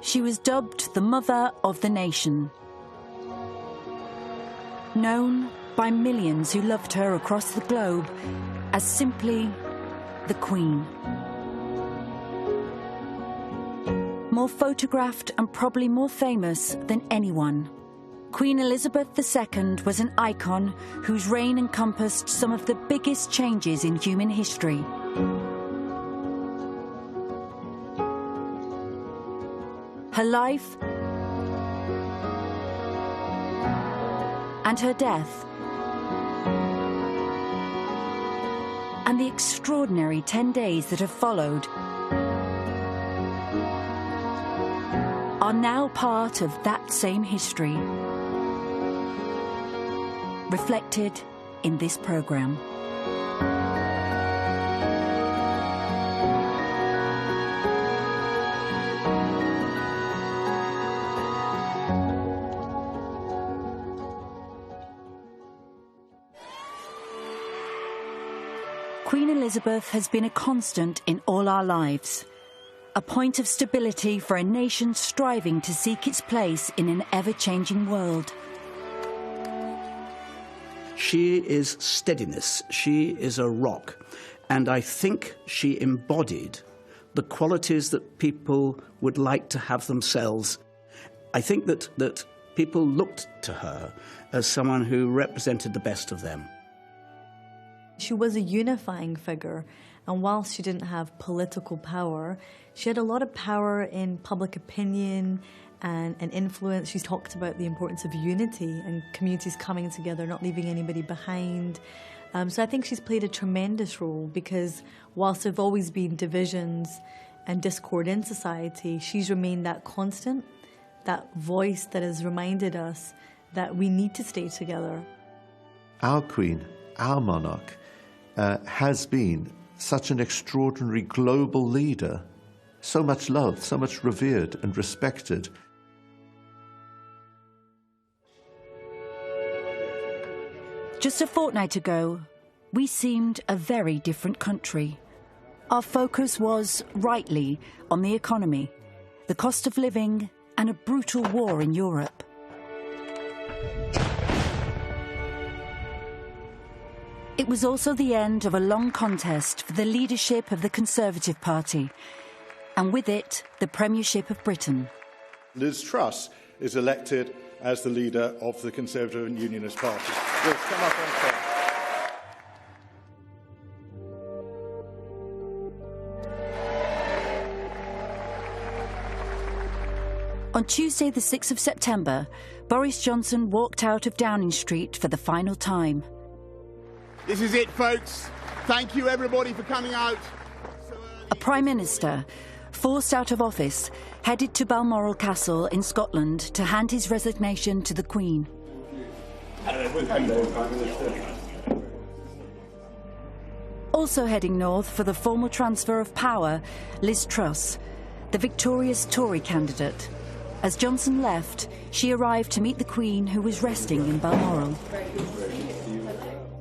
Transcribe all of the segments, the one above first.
She was dubbed the Mother of the Nation. Known by millions who loved her across the globe as simply the Queen. More photographed and probably more famous than anyone, Queen Elizabeth II was an icon whose reign encompassed some of the biggest changes in human history. Her life and her death, and the extraordinary 10 days that have followed, are now part of that same history, reflected in this programme. Queen Elizabeth has been a constant in all our lives, a point of stability for a nation striving to seek its place in an ever-changing world. She is steadiness, she is a rock, and I think she embodied the qualities that people would like to have themselves. I think that people looked to her as someone who represented the best of them. She was a unifying figure, and whilst she didn't have political power, she had a lot of power in public opinion and influence. She's talked about the importance of unity and communities coming together, not leaving anybody behind. So I think she's played a tremendous role, because whilst there have always been divisions and discord in society, she's remained that constant, that voice that has reminded us that we need to stay together. Our Queen, our monarch, has been such an extraordinary global leader, so much loved, so much revered and respected. Just a fortnight ago, we seemed a very different country. Our focus was, rightly, on the economy, the cost of living, and a brutal war in Europe. It was also the end of a long contest for the leadership of the Conservative Party, and with it, the Premiership of Britain. Liz Truss is elected as the leader of the Conservative and Unionist Party. Liz, come up on stage. On Tuesday, the 6th of September, Boris Johnson walked out of Downing Street for the final time. This is it, folks. Thank you, everybody, for coming out. A Prime Minister, forced out of office, headed to Balmoral Castle in Scotland to hand his resignation to the Queen. Also heading north for the formal transfer of power, Liz Truss, the victorious Tory candidate. As Johnson left, she arrived to meet the Queen, who was resting in Balmoral.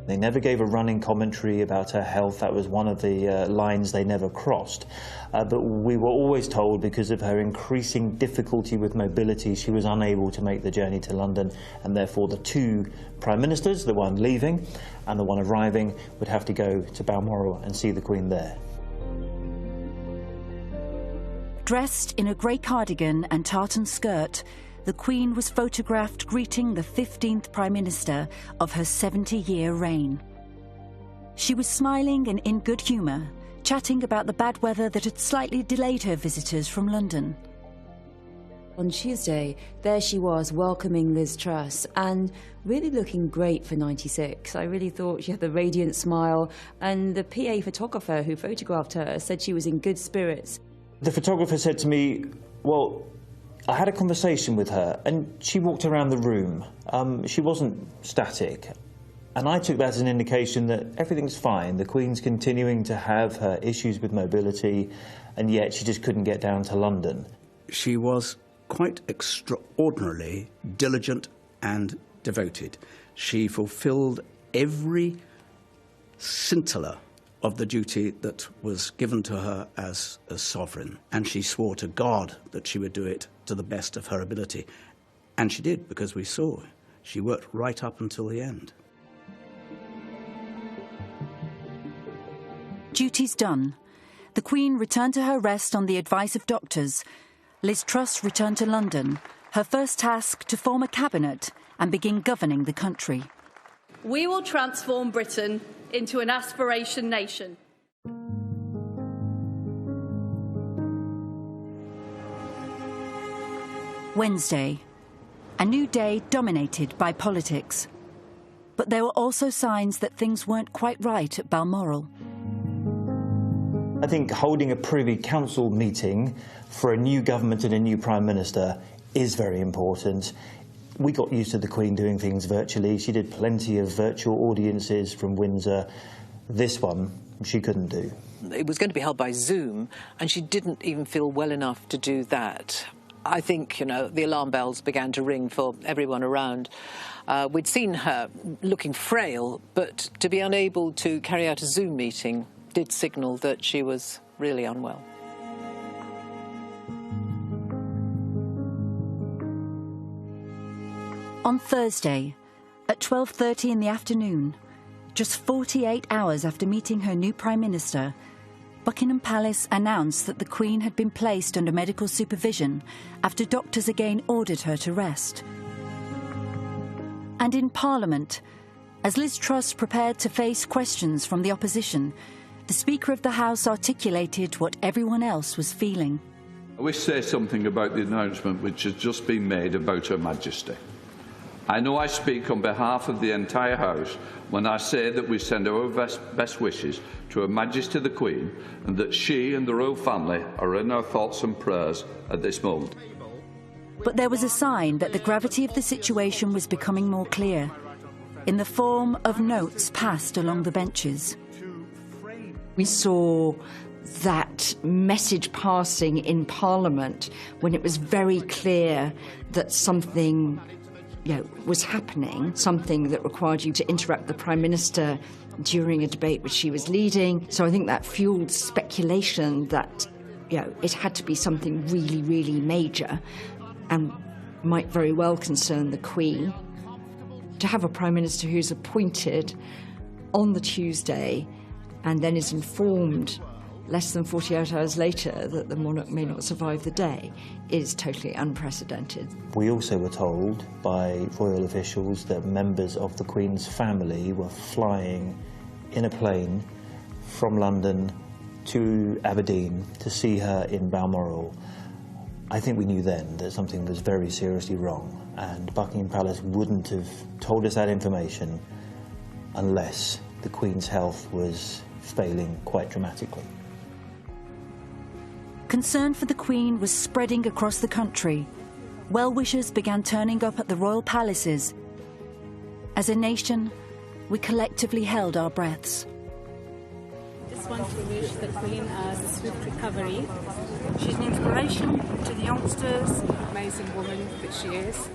They never gave a running commentary about her health. That was one of the lines they never crossed. But we were always told, because of her increasing difficulty with mobility, she was unable to make the journey to London, and therefore the two Prime Ministers, the one leaving and the one arriving, would have to go to Balmoral and see the Queen there. Dressed in a grey cardigan and tartan skirt, the Queen was photographed greeting the 15th Prime Minister of her 70-year reign. She was smiling and in good humour, chatting about the bad weather that had slightly delayed her visitors from London. On Tuesday, there she was welcoming Liz Truss and really looking great for 96. I really thought she had the radiant smile, and the PA photographer who photographed her said she was in good spirits. The photographer said to me, well, I had a conversation with her and she walked around the room. She wasn't static. And I took that as an indication that everything's fine. The Queen's continuing to have her issues with mobility, and yet she just couldn't get down to London. She was quite extraordinarily diligent and devoted. She fulfilled every scintilla of the duty that was given to her as sovereign. And she swore to God that she would do it to the best of her ability. And she did, because we saw she worked right up until the end. Duties done. The Queen returned to her rest on the advice of doctors. Liz Truss returned to London, her first task to form a cabinet and begin governing the country. We will transform Britain into an aspiration nation. Wednesday, a new day dominated by politics. But there were also signs that things weren't quite right at Balmoral. I think holding a Privy Council meeting for a new government and a new Prime Minister is very important. We got used to the Queen doing things virtually. She did plenty of virtual audiences from Windsor. This one, she couldn't do. It was going to be held by Zoom, and she didn't even feel well enough to do that. I think, the alarm bells began to ring for everyone around. We'd seen her looking frail, but to be unable to carry out a Zoom meeting did signal that she was really unwell. On Thursday, at 12:30 in the afternoon, just 48 hours after meeting her new Prime Minister, Buckingham Palace announced that the Queen had been placed under medical supervision after doctors again ordered her to rest. And in Parliament, as Liz Truss prepared to face questions from the opposition, the Speaker of the House articulated what everyone else was feeling. I wish to say something about the announcement which has just been made about Her Majesty. I know I speak on behalf of the entire House when I say that we send our best wishes to Her Majesty the Queen, and that she and the royal family are in our thoughts and prayers at this moment. But there was a sign that the gravity of the situation was becoming more clear, in the form of notes passed along the benches. We saw that message passing in Parliament when it was very clear that something was happening, something that required you to interrupt the Prime Minister during a debate which she was leading. So I think that fueled speculation that it had to be something really, really major and might very well concern the Queen. To have a Prime Minister who's appointed on the Tuesday and then is informed less than 48 hours later that the monarch may not survive the day is totally unprecedented. We also were told by royal officials that members of the Queen's family were flying in a plane from London to Aberdeen to see her in Balmoral. I think we knew then that something was very seriously wrong, and Buckingham Palace wouldn't have told us that information unless the Queen's health was failing quite dramatically. Concern for the Queen was spreading across the country. Well-wishers began turning up at the royal palaces. As a nation, we collectively held our breaths. Just want to wish the Queen a swift recovery. She's an inspiration to the youngsters, amazing woman that she is.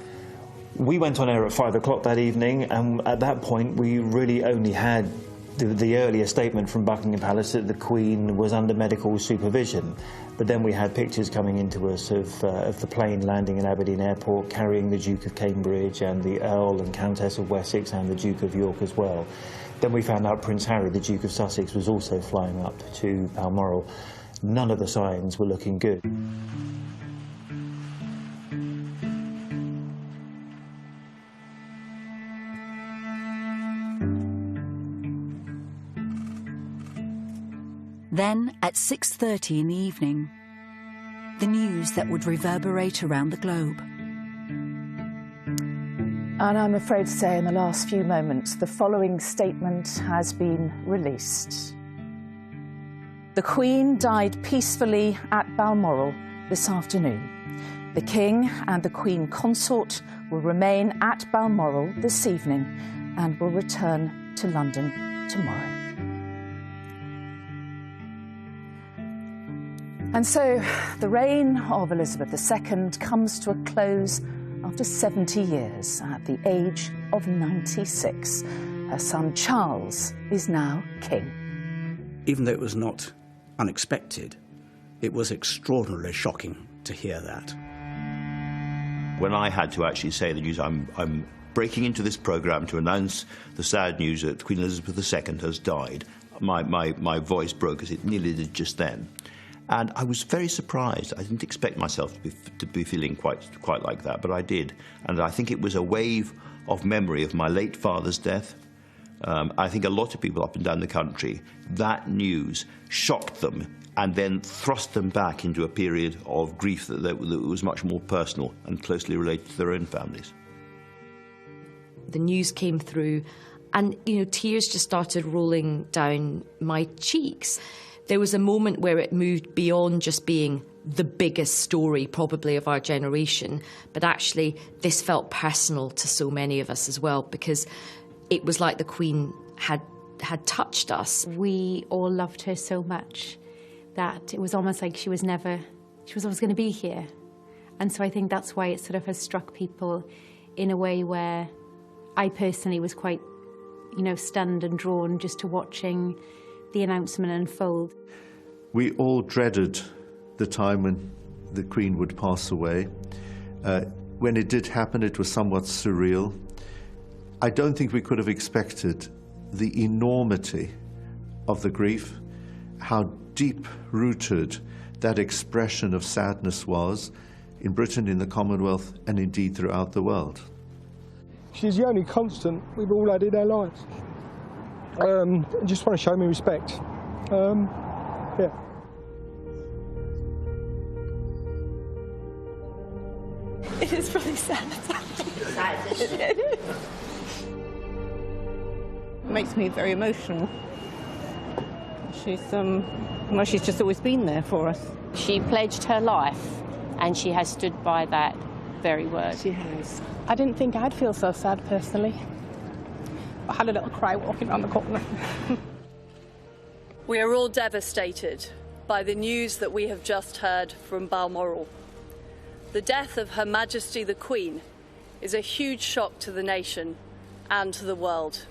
We went on air at 5 o'clock that evening, and at that point we really only had the earlier statement from Buckingham Palace that the Queen was under medical supervision. But then we had pictures coming into us of the plane landing in Aberdeen Airport, carrying the Duke of Cambridge and the Earl and Countess of Wessex and the Duke of York as well. Then we found out Prince Harry, the Duke of Sussex, was also flying up to Balmoral. None of the signs were looking good. Then, at 6:30 in the evening, the news that would reverberate around the globe. And I'm afraid to say in the last few moments, the following statement has been released. The Queen died peacefully at Balmoral this afternoon. The King and the Queen Consort will remain at Balmoral this evening and will return to London tomorrow. And so the reign of Elizabeth II comes to a close after 70 years at the age of 96. Her son Charles is now king. even though it was not unexpected, it was extraordinarily shocking to hear that. When I had to actually say the news, I'm breaking into this programme to announce the sad news that Queen Elizabeth II has died, my voice broke, as it nearly did just then. And I was very surprised. I didn't expect myself to be feeling quite like that, but I did. And I think it was a wave of memory of my late father's death. I think a lot of people up and down the country, that news shocked them and then thrust them back into a period of grief that was much more personal and closely related to their own families. The news came through and, tears just started rolling down my cheeks. There was a moment where it moved beyond just being the biggest story probably of our generation, but actually this felt personal to so many of us as well, because it was like the Queen had touched us. We all loved her so much that it was almost like she was always going to be here. And so I think that's why it sort of has struck people in a way where I personally was quite, stunned and drawn just to watching the announcement unfold. We all dreaded the time when the Queen would pass away. When it did happen, it was somewhat surreal. I don't think we could have expected the enormity of the grief, how deep-rooted that expression of sadness was in Britain, in the Commonwealth, and indeed throughout the world. She's the only constant we've all had in our lives. I just want to show me respect. Yeah. It is really sad. It makes me very emotional. She's just always been there for us. She pledged her life, and she has stood by that very word. She has. I didn't think I'd feel so sad, personally. I had a little cry walking around the corner. We are all devastated by the news that we have just heard from Balmoral. The death of Her Majesty the Queen is a huge shock to the nation and to the world.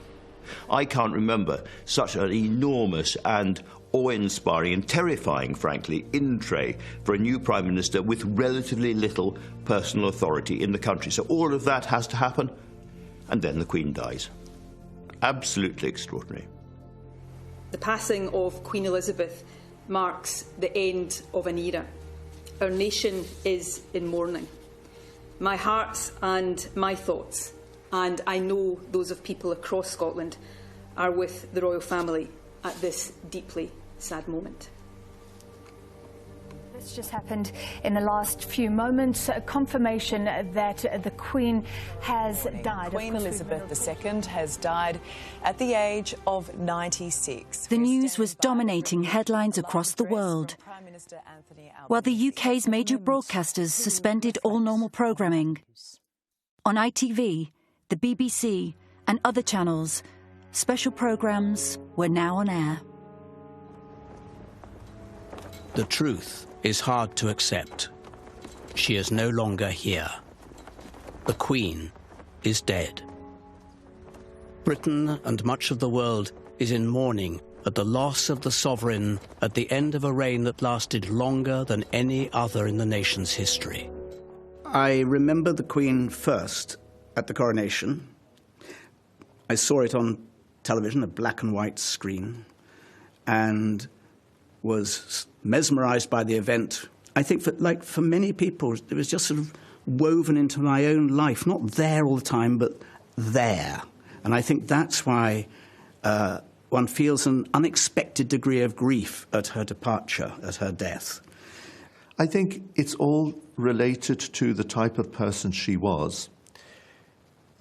I can't remember such an enormous and awe-inspiring and terrifying, frankly, in-tray for a new Prime Minister with relatively little personal authority in the country. So all of that has to happen, and then the Queen dies. Absolutely extraordinary. The passing of Queen Elizabeth marks the end of an era. Our nation is in mourning. My heart and my thoughts, and I know those of people across Scotland, are with the royal family at this deeply sad moment. This just happened in the last few moments, a confirmation that the Queen has died. Queen Elizabeth II has died at the age of 96. The news was dominating headlines across the world, while the UK's major broadcasters suspended all normal programming. On ITV, the BBC and other channels, special programmes were now on air. The truth is hard to accept. She is no longer here. The Queen is dead. Britain and much of the world is in mourning at the loss of the sovereign at the end of a reign that lasted longer than any other in the nation's history. I remember the Queen first at the coronation. I saw it on television, a black and white screen, and was mesmerised by the event. I think for many people, it was just sort of woven into my own life, not there all the time, but there. And I think that's why one feels an unexpected degree of grief at her departure, at her death. I think it's all related to the type of person she was.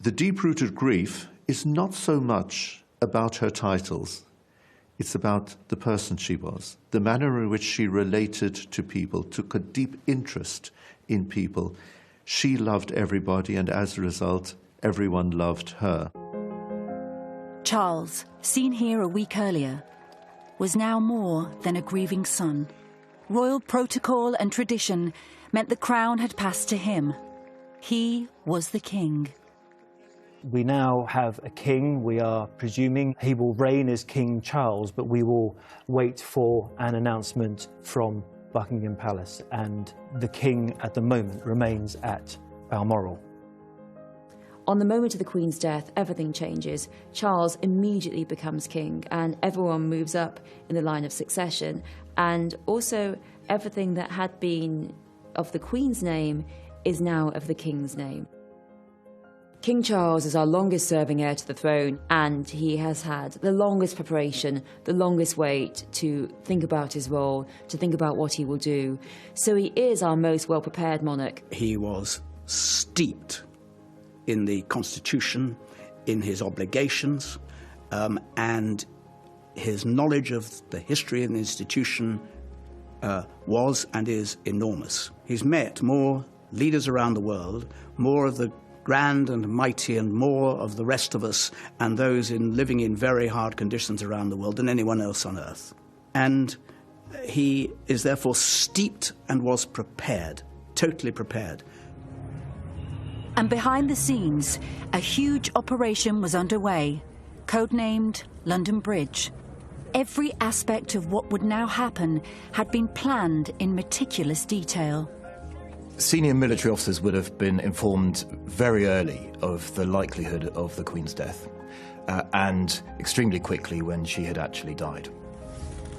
The deep-rooted grief is not so much about her titles. It's about the person she was, the manner in which she related to people, took a deep interest in people. She loved everybody, and as a result, everyone loved her. Charles, seen here a week earlier, was now more than a grieving son. Royal protocol and tradition meant the crown had passed to him. He was the king. We now have a king. We are presuming he will reign as King Charles, but we will wait for an announcement from Buckingham Palace, and the king at the moment remains at Balmoral. On the moment of the Queen's death, everything changes. Charles immediately becomes king, and everyone moves up in the line of succession. And also, everything that had been of the Queen's name is now of the King's name. King Charles is our longest-serving heir to the throne, and he has had the longest preparation, the longest wait to think about his role, to think about what he will do. So he is our most well-prepared monarch. He was steeped in the Constitution, in his obligations, and his knowledge of the history and the institution was and is enormous. He's met more leaders around the world, more of the grand and mighty and more of the rest of us and those living in very hard conditions around the world than anyone else on earth. And he is therefore steeped and was prepared, totally prepared. And behind the scenes, a huge operation was underway, codenamed London Bridge. Every aspect of what would now happen had been planned in meticulous detail. Senior military officers would have been informed very early of the likelihood of the Queen's death, and extremely quickly when she had actually died.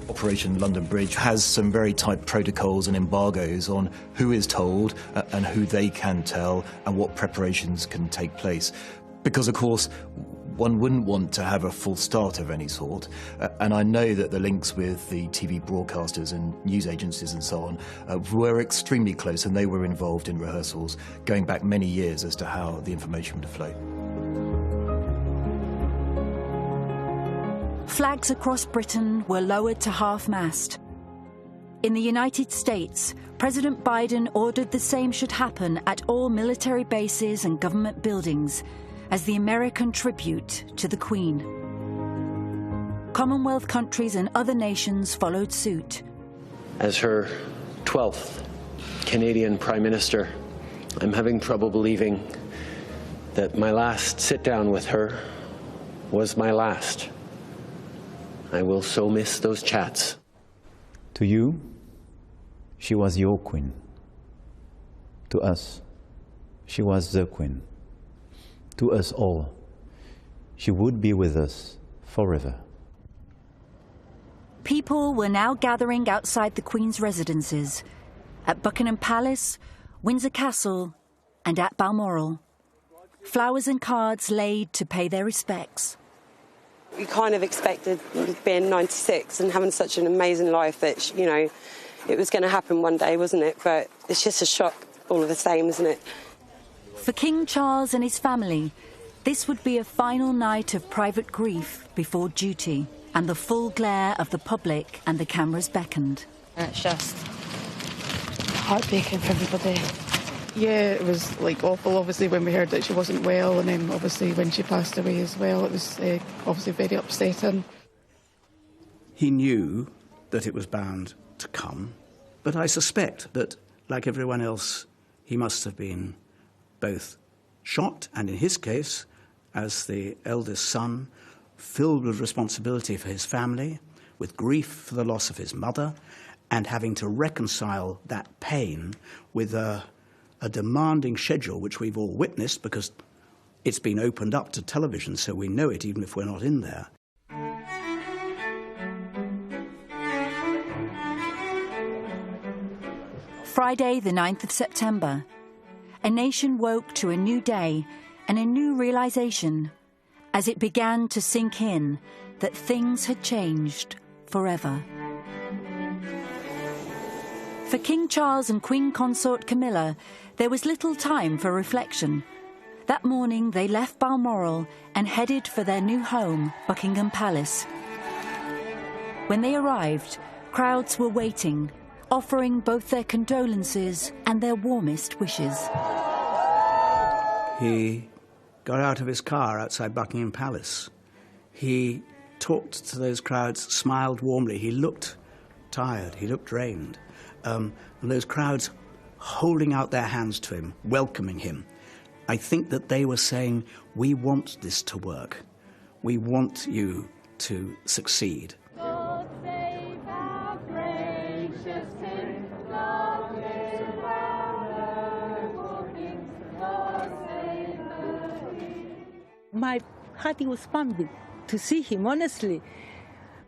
Operation London Bridge has some very tight protocols and embargoes on who is told and who they can tell and what preparations can take place. Because, of course, one wouldn't want to have a false start of any sort. And I know that the links with the TV broadcasters and news agencies and so on were extremely close, and they were involved in rehearsals going back many years as to how the information would flow. Flags across Britain were lowered to half-mast. In the United States, President Biden ordered the same should happen at all military bases and government buildings as the American tribute to the Queen. Commonwealth countries and other nations followed suit. As her 12th Canadian Prime Minister, I'm having trouble believing that my last sit-down with her was my last. I will so miss those chats. To you, she was your Queen. To us, she was the Queen. To us all, she would be with us forever. People were now gathering outside the Queen's residences, at Buckingham Palace, Windsor Castle, and at Balmoral. Flowers and cards laid to pay their respects. We kind of expected, being 96 and having such an amazing life, that, you know, it was going to happen one day, wasn't it? But it's just a shock all of the same, isn't it? For King Charles and his family, this would be a final night of private grief before duty, and the full glare of the public and the cameras beckoned. It's just heartbreaking for everybody. Yeah, it was like awful, obviously, when we heard that she wasn't well, and then obviously when she passed away as well, it was obviously very upsetting. He knew that it was bound to come, but I suspect that, like everyone else, he must have been both shocked and, in his case, as the eldest son, filled with responsibility for his family, with grief for the loss of his mother, and having to reconcile that pain with a demanding schedule, which we've all witnessed because it's been opened up to television, so we know it even if we're not in there. Friday, the 9th of September. A nation woke to a new day and a new realization as it began to sink in that things had changed forever. For King Charles and Queen Consort Camilla, there was little time for reflection. That morning, they left Balmoral and headed for their new home, Buckingham Palace. When they arrived, crowds were waiting, offering both their condolences and their warmest wishes. He got out of his car outside Buckingham Palace. He talked to those crowds, smiled warmly. He looked tired, he looked drained. And those crowds holding out their hands to him, welcoming him. I think that they were saying, we want this to work. We want you to succeed. My heart was pumping to see him, honestly.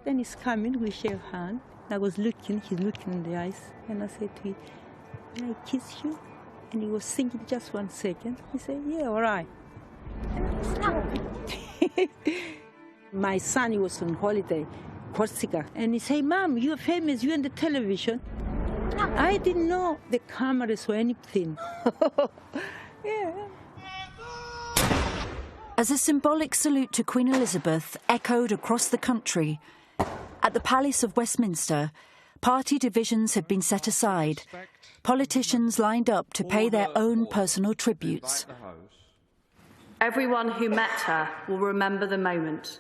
Then he's coming, we shake hands. I was looking, he's looking in the eyes, and I said to him, "Can I kiss you?" And he was thinking just 1 second. He said, "Yeah, all right." And I was happy. My son, he was on holiday, Corsica, and he said, "Mom, you're famous, you're on the television." I didn't know the cameras or anything. Yeah. As a symbolic salute to Queen Elizabeth echoed across the country, at the Palace of Westminster, party divisions had been set aside. Politicians lined up to pay their own personal tributes. Everyone who met her will remember the moment.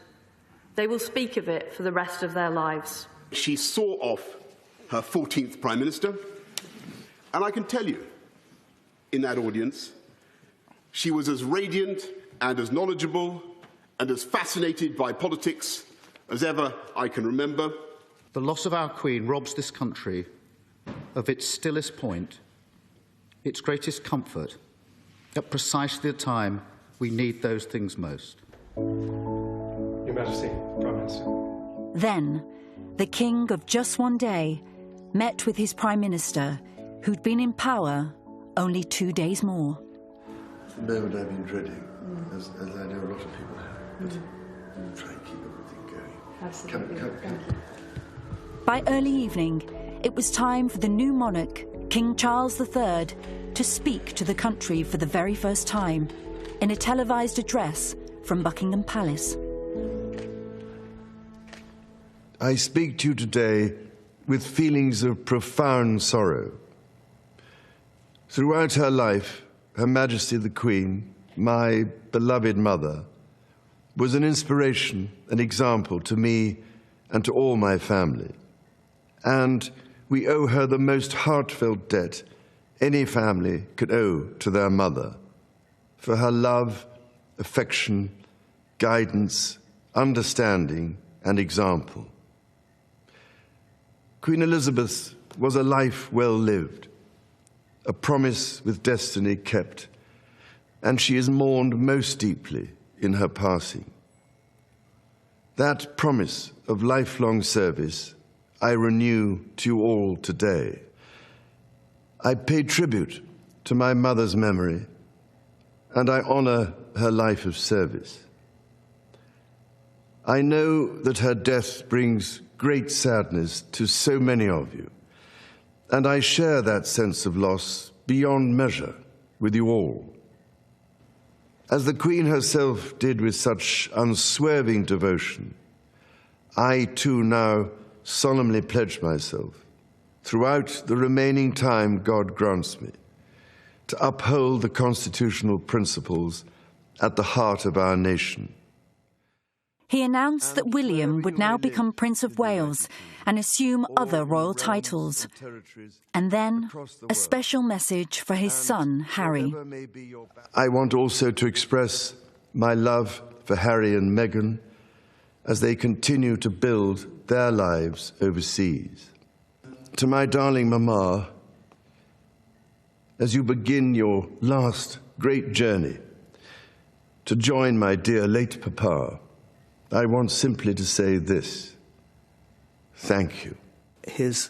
They will speak of it for the rest of their lives. She saw off her 14th Prime Minister, and I can tell you, in that audience, she was as radiant and as knowledgeable and as fascinated by politics as ever I can remember. The loss of our Queen robs this country of its stillest point, its greatest comfort, at precisely the time we need those things most. Your Majesty, Prime Minister. Then, the King of just one day met with his Prime Minister, who'd been in power only 2 days more. It's the moment I've been dreading, as I know a lot of people have, but we'll try and keep everything going. Absolutely. Come. By early evening, it was time for the new monarch, King Charles III, to speak to the country for the very first time in a televised address from Buckingham Palace. I speak to you today with feelings of profound sorrow. Throughout her life, Her Majesty the Queen, my beloved mother, was an inspiration, an example to me and to all my family. And we owe her the most heartfelt debt any family could owe to their mother, for her love, affection, guidance, understanding, and example. Queen Elizabeth was a life well lived, a promise with destiny kept, and she is mourned most deeply in her passing. That promise of lifelong service I renew to you all today. I pay tribute to my mother's memory, and I honor her life of service. I know that her death brings great sadness to so many of you, and I share that sense of loss beyond measure with you all. As the Queen herself did with such unswerving devotion, I too now solemnly pledge myself, throughout the remaining time God grants me, to uphold the constitutional principles at the heart of our nation. He announced that William would now become Prince of Wales and assume other royal titles. And then a special message for his son, Harry. I want also to express my love for Harry and Meghan as they continue to build their lives overseas. To my darling Mama, as you begin your last great journey to join my dear late Papa, I want simply to say this: thank you. His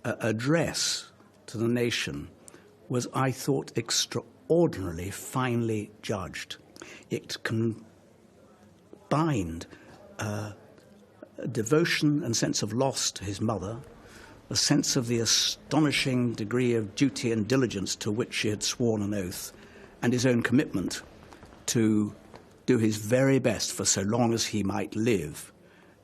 address to the nation was, I thought, extraordinarily finely judged. It combined devotion and sense of loss to his mother, a sense of the astonishing degree of duty and diligence to which she had sworn an oath, and his own commitment to do his very best for so long as he might live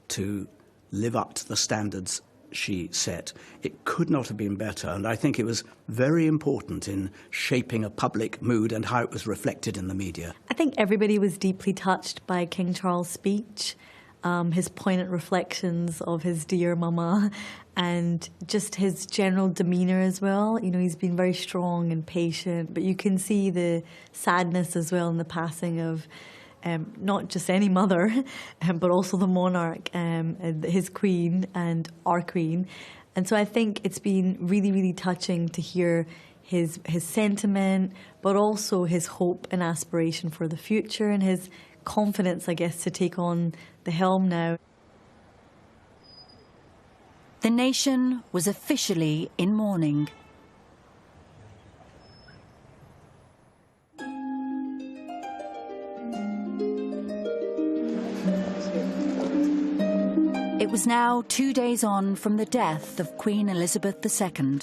to live up to the standards she set. It could not have been better, and I think it was very important in shaping a public mood and how it was reflected in the media. I think everybody was deeply touched by King Charles' speech. his poignant reflections of his dear mama, and just his general demeanour as well. You know, he's been very strong and patient, but you can see the sadness as well in the passing of not just any mother, but also the monarch, and his queen and our queen. And so I think it's been really, really touching to hear his sentiment, but also his hope and aspiration for the future, and his confidence, I guess, to take on the helm now. The nation was officially in mourning. It was now 2 days on from the death of Queen Elizabeth II.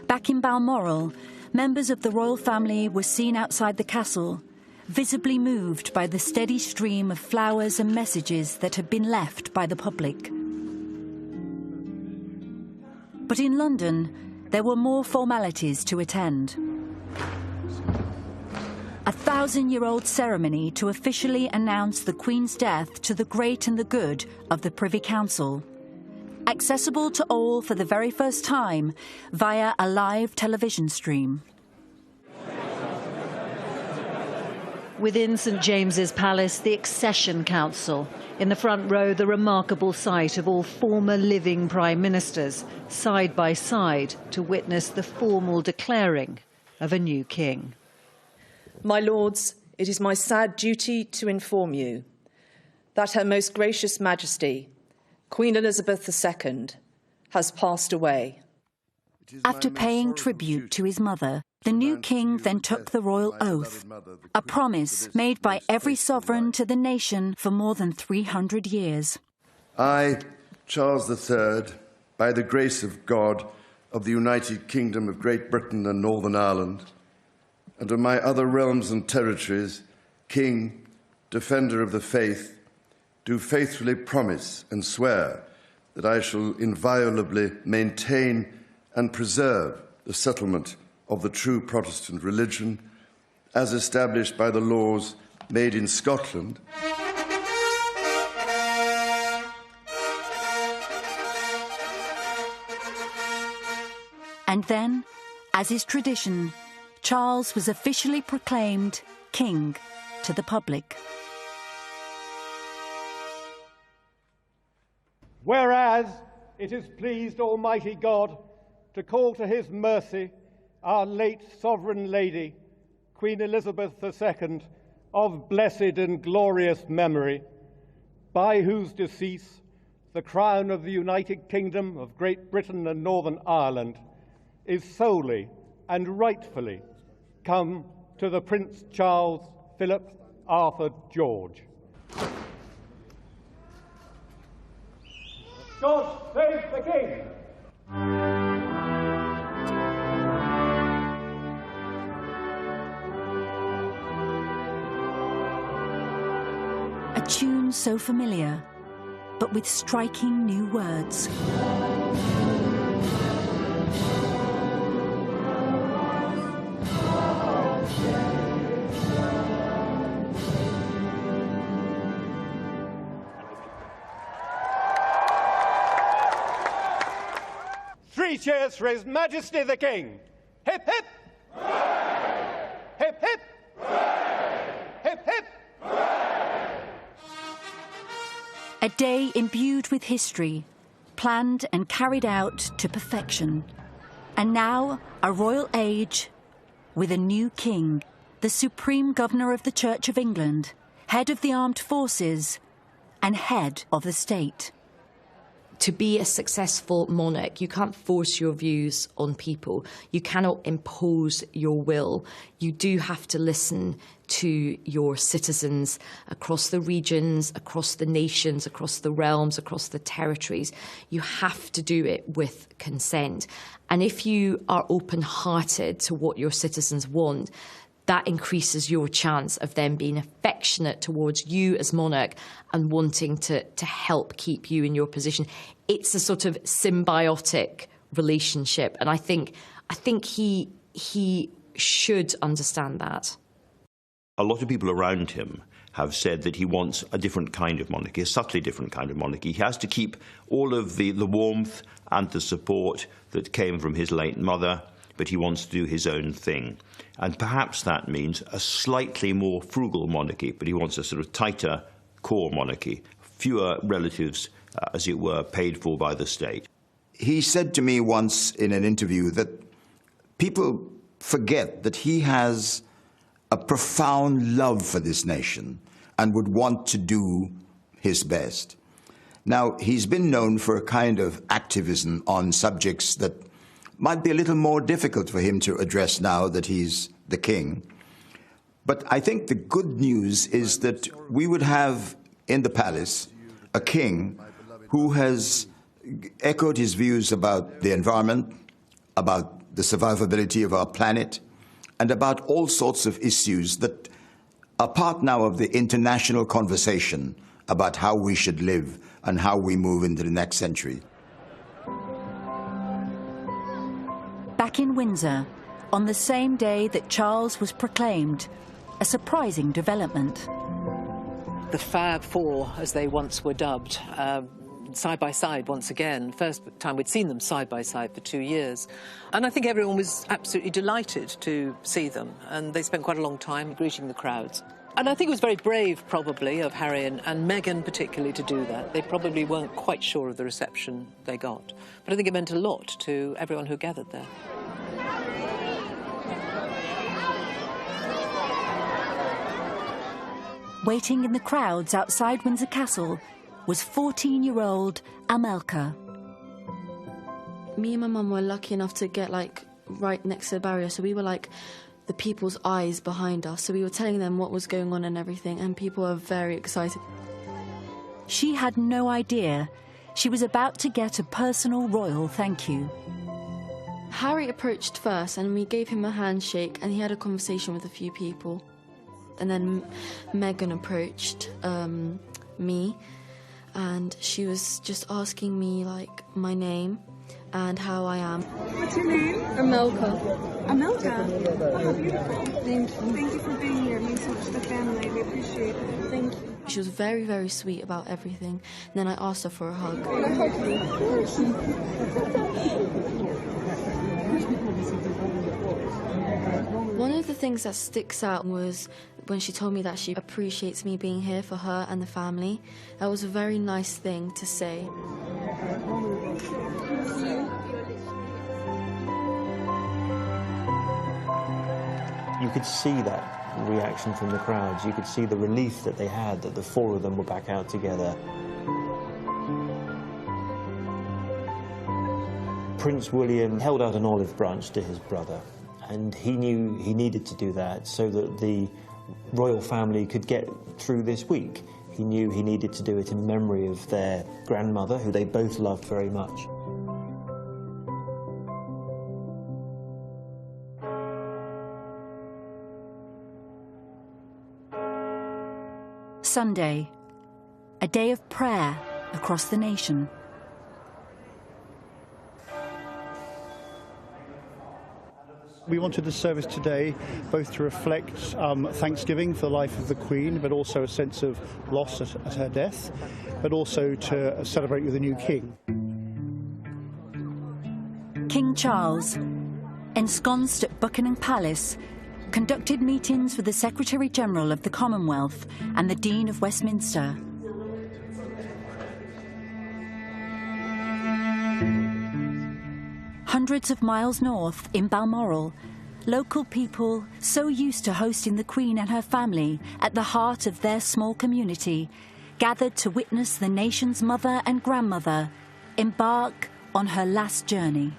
Back in Balmoral, members of the royal family were seen outside the castle, visibly moved by the steady stream of flowers and messages that had been left by the public. But in London, there were more formalities to attend. A 1,000-year-old ceremony to officially announce the Queen's death to the great and the good of the Privy Council, accessible to all for the very first time via a live television stream. Within St James's Palace, the Accession Council. In the front row, the remarkable sight of all former living Prime Ministers, side by side, to witness the formal declaring of a new king. My lords, it is my sad duty to inform you that Her Most Gracious Majesty, Queen Elizabeth II, has passed away. After paying tribute to his mother, the new king then took the royal oath, a promise made by every sovereign to the nation for more than 300 years. I, Charles III, by the grace of God, of the United Kingdom of Great Britain and Northern Ireland, and of my other realms and territories, King, Defender of the Faith, do faithfully promise and swear that I shall inviolably maintain and preserve the settlement of the true Protestant religion as established by the laws made in Scotland. And then, as is tradition, Charles was officially proclaimed king to the public. Whereas it has pleased Almighty God to call to his mercy our late Sovereign Lady, Queen Elizabeth II, of blessed and glorious memory, by whose decease the crown of the United Kingdom of Great Britain and Northern Ireland is solely and rightfully come to the Prince Charles Philip Arthur George. God save the King! A tune so familiar, but with striking new words. Three cheers for His Majesty the King. Hip, hip! Hooray! Hip, hip! Hooray! Hip, hip! Hooray! A day imbued with history, planned and carried out to perfection. And now, a royal age with a new king, the Supreme Governor of the Church of England, head of the armed forces, and head of the state. To be a successful monarch, you can't force your views on people. You cannot impose your will. You do have to listen to your citizens across the regions, across the nations, across the realms, across the territories. You have to do it with consent. And if you are open-hearted to what your citizens want, that increases your chance of them being affectionate towards you as monarch and wanting to help keep you in your position. It's a sort of symbiotic relationship, and I think he should understand that. A lot of people around him have said that he wants a different kind of monarchy, a subtly different kind of monarchy. He has to keep all of the warmth and the support that came from his late mother, but he wants to do his own thing. And perhaps that means a slightly more frugal monarchy, but he wants a sort of tighter core monarchy, fewer relatives, as it were, paid for by the state. He said to me once in an interview that people forget that he has a profound love for this nation and would want to do his best. Now, he's been known for a kind of activism on subjects that might be a little more difficult for him to address now that he's the king. But I think the good news is that we would have in the palace a king who has echoed his views about the environment, about the survivability of our planet, and about all sorts of issues that are part now of the international conversation about how we should live and how we move into the next century. Back in Windsor, on the same day that Charles was proclaimed, a surprising development. The Fab Four, as they once were dubbed, side by side once again. First time we'd seen them side by side for 2 years. And I think everyone was absolutely delighted to see them. And they spent quite a long time greeting the crowds. And I think it was very brave, probably, of Harry and Meghan particularly to do that. They probably weren't quite sure of the reception they got. But I think it meant a lot to everyone who gathered there. Waiting in the crowds outside Windsor Castle was 14-year-old Amelka. Me and my mum were lucky enough to get, like, right next to the barrier, so we were, like, the people's eyes behind us. So we were telling them what was going on and everything, and people were very excited. She had no idea she was about to get a personal royal thank you. Harry approached first, and we gave him a handshake, and he had a conversation with a few people. And then Meghan approached me, and she was just asking me, like, my name and how I am. What's your name? Amelka. Amelka? Oh, beautiful. Thank you. Thank you for being here. It means so much to the family. We appreciate it. Thank you. She was very, very sweet about everything. And then I asked her for a hug. Can I hug you? One of the things that sticks out was when she told me that she appreciates me being here for her and the family. That was a very nice thing to say. You could see that reaction from the crowds. You could see the relief that they had that the four of them were back out together. Prince William held out an olive branch to his brother, and he knew he needed to do that so that the royal family could get through this week. He knew he needed to do it in memory of their grandmother, who they both loved very much. Sunday, a day of prayer across the nation. We wanted the service today both to reflect thanksgiving for the life of the Queen, but also a sense of loss at her death, but also to celebrate with the new King. King Charles, ensconced at Buckingham Palace, conducted meetings with the Secretary-General of the Commonwealth and the Dean of Westminster. Hundreds of miles north, in Balmoral, local people, so used to hosting the Queen and her family at the heart of their small community, gathered to witness the nation's mother and grandmother embark on her last journey.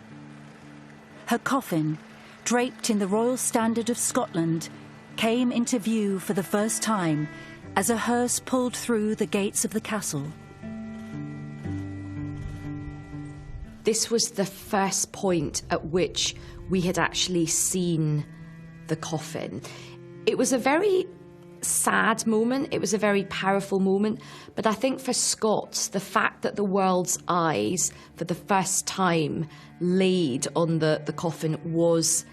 Her coffin, draped in the Royal Standard of Scotland, came into view for the first time as a hearse pulled through the gates of the castle. This was the first point at which we had actually seen the coffin. It was a very sad moment, it was a very powerful moment, but I think for Scots, the fact that the world's eyes for the first time laid on the coffin was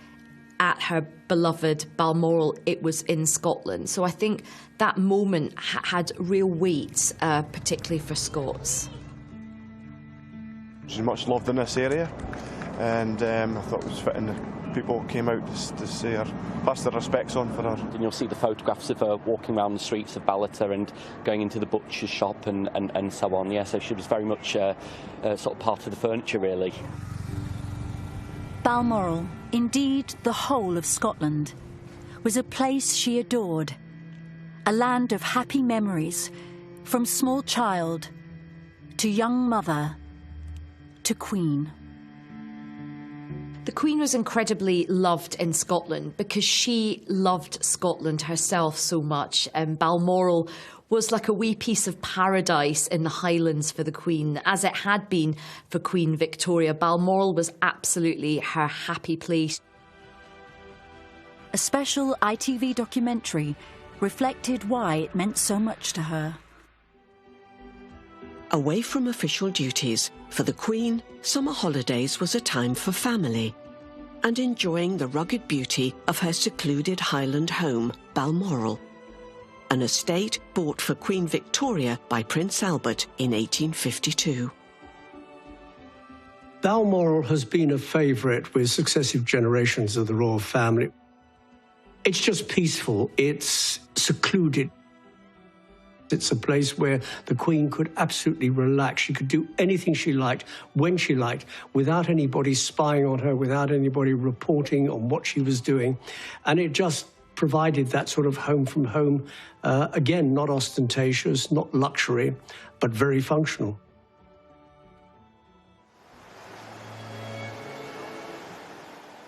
at her beloved Balmoral, it was in Scotland. So I think that moment had real weight, particularly for Scots. She's much loved in this area, and I thought it was fitting that people came out to see her, pass their respects on for her. And you'll see the photographs of her walking around the streets of Ballater and going into the butcher's shop and so on. Yeah, so she was very much sort of part of the furniture, really. Balmoral, indeed the whole of Scotland, was a place she adored, a land of happy memories, from small child to young mother to Queen. The Queen was incredibly loved in Scotland because she loved Scotland herself so much, and Balmoral was like a wee piece of paradise in the Highlands for the Queen, as it had been for Queen Victoria. Balmoral was absolutely her happy place. A special ITV documentary reflected why it meant so much to her. Away from official duties, for the Queen, summer holidays was a time for family and enjoying the rugged beauty of her secluded Highland home, Balmoral, an estate bought for Queen Victoria by Prince Albert in 1852. Balmoral has been a favourite with successive generations of the royal family. It's just peaceful, it's secluded. It's a place where the Queen could absolutely relax. She could do anything she liked, when she liked, without anybody spying on her, without anybody reporting on what she was doing. And it just provided that sort of home from home, again, not ostentatious, not luxury, but very functional.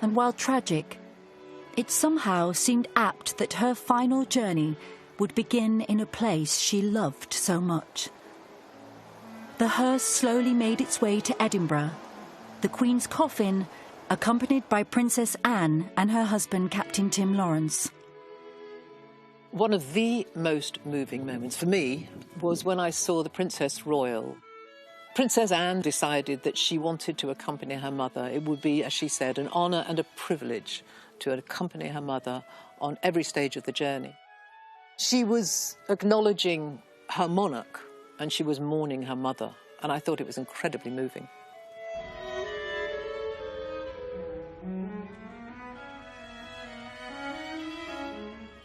And while tragic, it somehow seemed apt that her final journey would begin in a place she loved so much. The hearse slowly made its way to Edinburgh, the Queen's coffin accompanied by Princess Anne and her husband, Captain Tim Lawrence. One of the most moving moments for me was when I saw the Princess Royal. Princess Anne decided that she wanted to accompany her mother. It would be, as she said, an honour and a privilege to accompany her mother on every stage of the journey. She was acknowledging her monarch and she was mourning her mother, and I thought it was incredibly moving.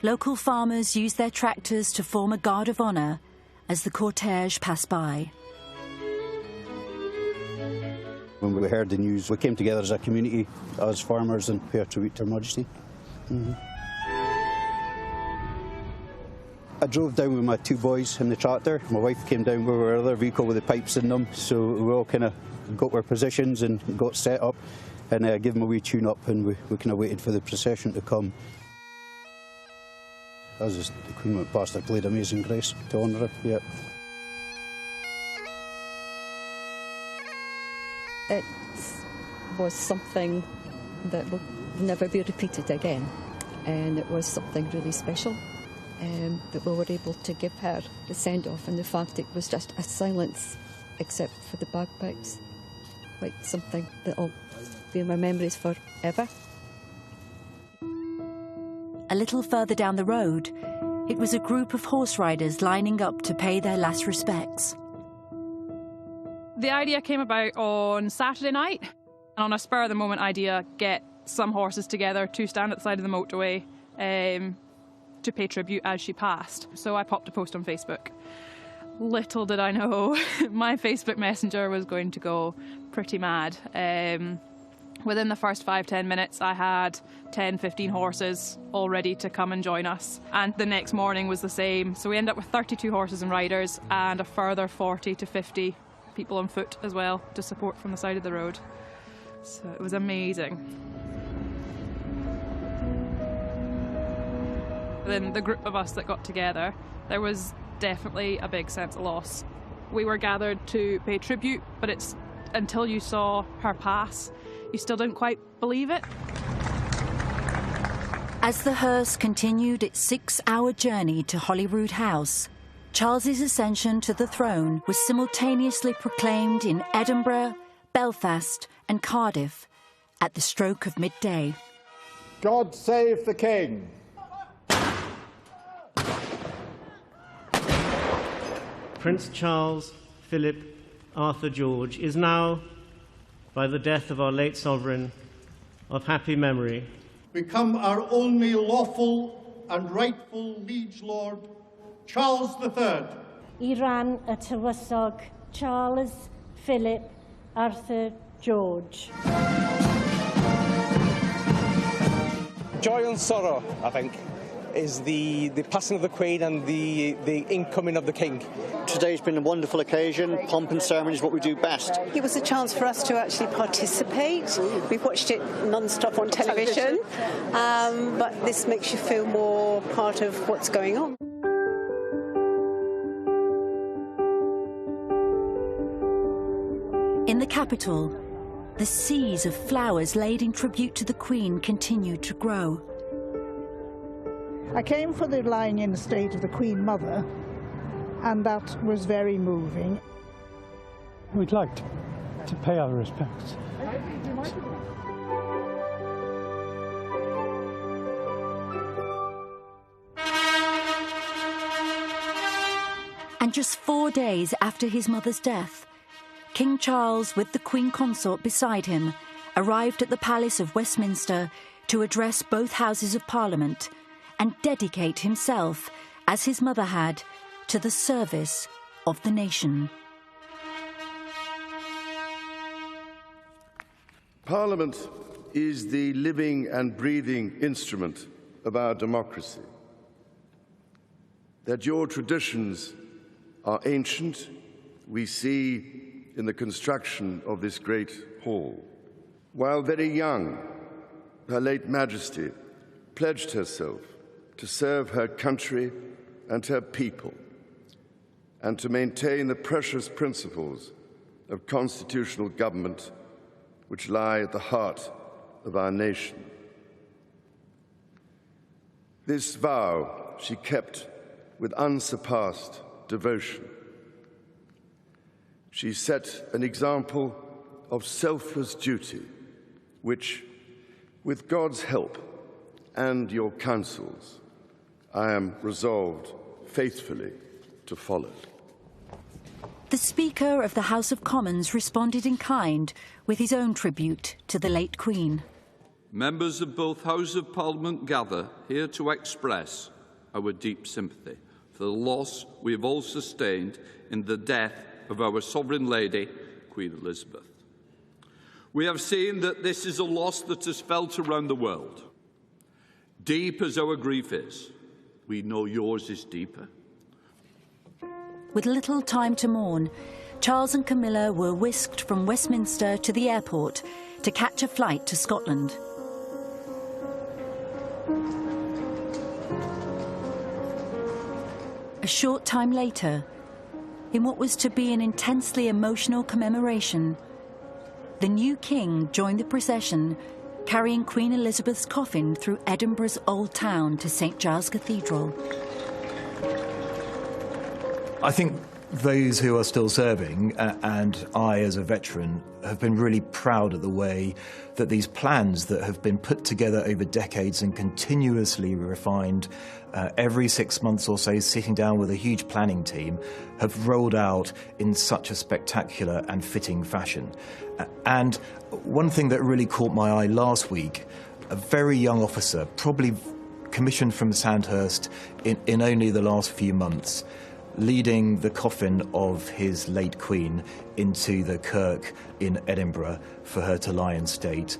Local farmers used their tractors to form a guard of honour as the cortege passed by. When we heard the news, we came together as a community, as farmers, and paid tribute to Her Majesty. I drove down with my two boys in the tractor. My wife came down with our other vehicle with the pipes in them, so we all kind of got our positions and got set up and gave them a wee tune-up, and we kind of waited for the procession to come. As the Queen went past, I played Amazing Grace to honour her, yeah. It was something that will never be repeated again, and it was something really special. That we were able to give her the send-off, and the fact it was just a silence except for the bagpipes, like something that'll be in my memories forever. A little further down the road, it was a group of horse riders lining up to pay their last respects. The idea came about on Saturday night, and on a spur-of-the-moment idea, get some horses together to stand at the side of the motorway to pay tribute as she passed. So I popped a post on Facebook. Little did I know my Facebook Messenger was going to go pretty mad. Within the first 5-10 minutes, I had 10-15 horses all ready to come and join us. And the next morning was the same. So we ended up with 32 horses and riders and a further 40 to 50 people on foot as well to support from the side of the road. So it was amazing. Within the group of us that got together, there was definitely a big sense of loss. We were gathered to pay tribute, but it's until you saw her pass, you still didn't quite believe it. As the hearse continued its 6-hour journey to Holyrood House, Charles's ascension to the throne was simultaneously proclaimed in Edinburgh, Belfast and Cardiff at the stroke of midday. God save the King. Prince Charles Philip Arthur George is now, by the death of our late sovereign, of happy memory, become our only lawful and rightful liege lord, Charles III. Iran y tywysog Charles Philip Arthur George. Joy and sorrow, I think, is the passing of the Queen and the incoming of the King. Today's been a wonderful occasion. Pomp and ceremony is what we do best. It was a chance for us to actually participate. We've watched it non-stop on television, but this makes you feel more part of what's going on. In the capital, the seas of flowers laid in tribute to the Queen continued to grow. I came for the lying in state of the Queen Mother, and that was very moving. We'd like to pay our respects. And just 4 days after his mother's death, King Charles, with the Queen Consort beside him, arrived at the Palace of Westminster to address both Houses of Parliament and dedicate himself, as his mother had, to the service of the nation. Parliament is the living and breathing instrument of our democracy. That your traditions are ancient, we see in the construction of this great hall. While very young, Her late Majesty pledged herself to serve her country and her people, and to maintain the precious principles of constitutional government which lie at the heart of our nation. This vow she kept with unsurpassed devotion. She set an example of selfless duty, which, with God's help and your counsels, I am resolved faithfully to follow. The Speaker of the House of Commons responded in kind with his own tribute to the late Queen. Members of both Houses of Parliament gather here to express our deep sympathy for the loss we have all sustained in the death of our Sovereign Lady, Queen Elizabeth. We have seen that this is a loss that is felt around the world. Deep as our grief is, we know yours is deeper. With little time to mourn, Charles and Camilla were whisked from Westminster to the airport to catch a flight to Scotland. A short time later, in what was to be an intensely emotional commemoration, the new king joined the procession, carrying Queen Elizabeth's coffin through Edinburgh's Old Town to St Giles Cathedral. I think those who are still serving, and I as a veteran, have been really proud of the way that these plans that have been put together over decades and continuously refined every 6 months or so, sitting down with a huge planning team, have rolled out in such a spectacular and fitting fashion. And one thing that really caught my eye last week, a very young officer, probably commissioned from Sandhurst in only the last few months, leading the coffin of his late Queen into the kirk in Edinburgh for her to lie in state.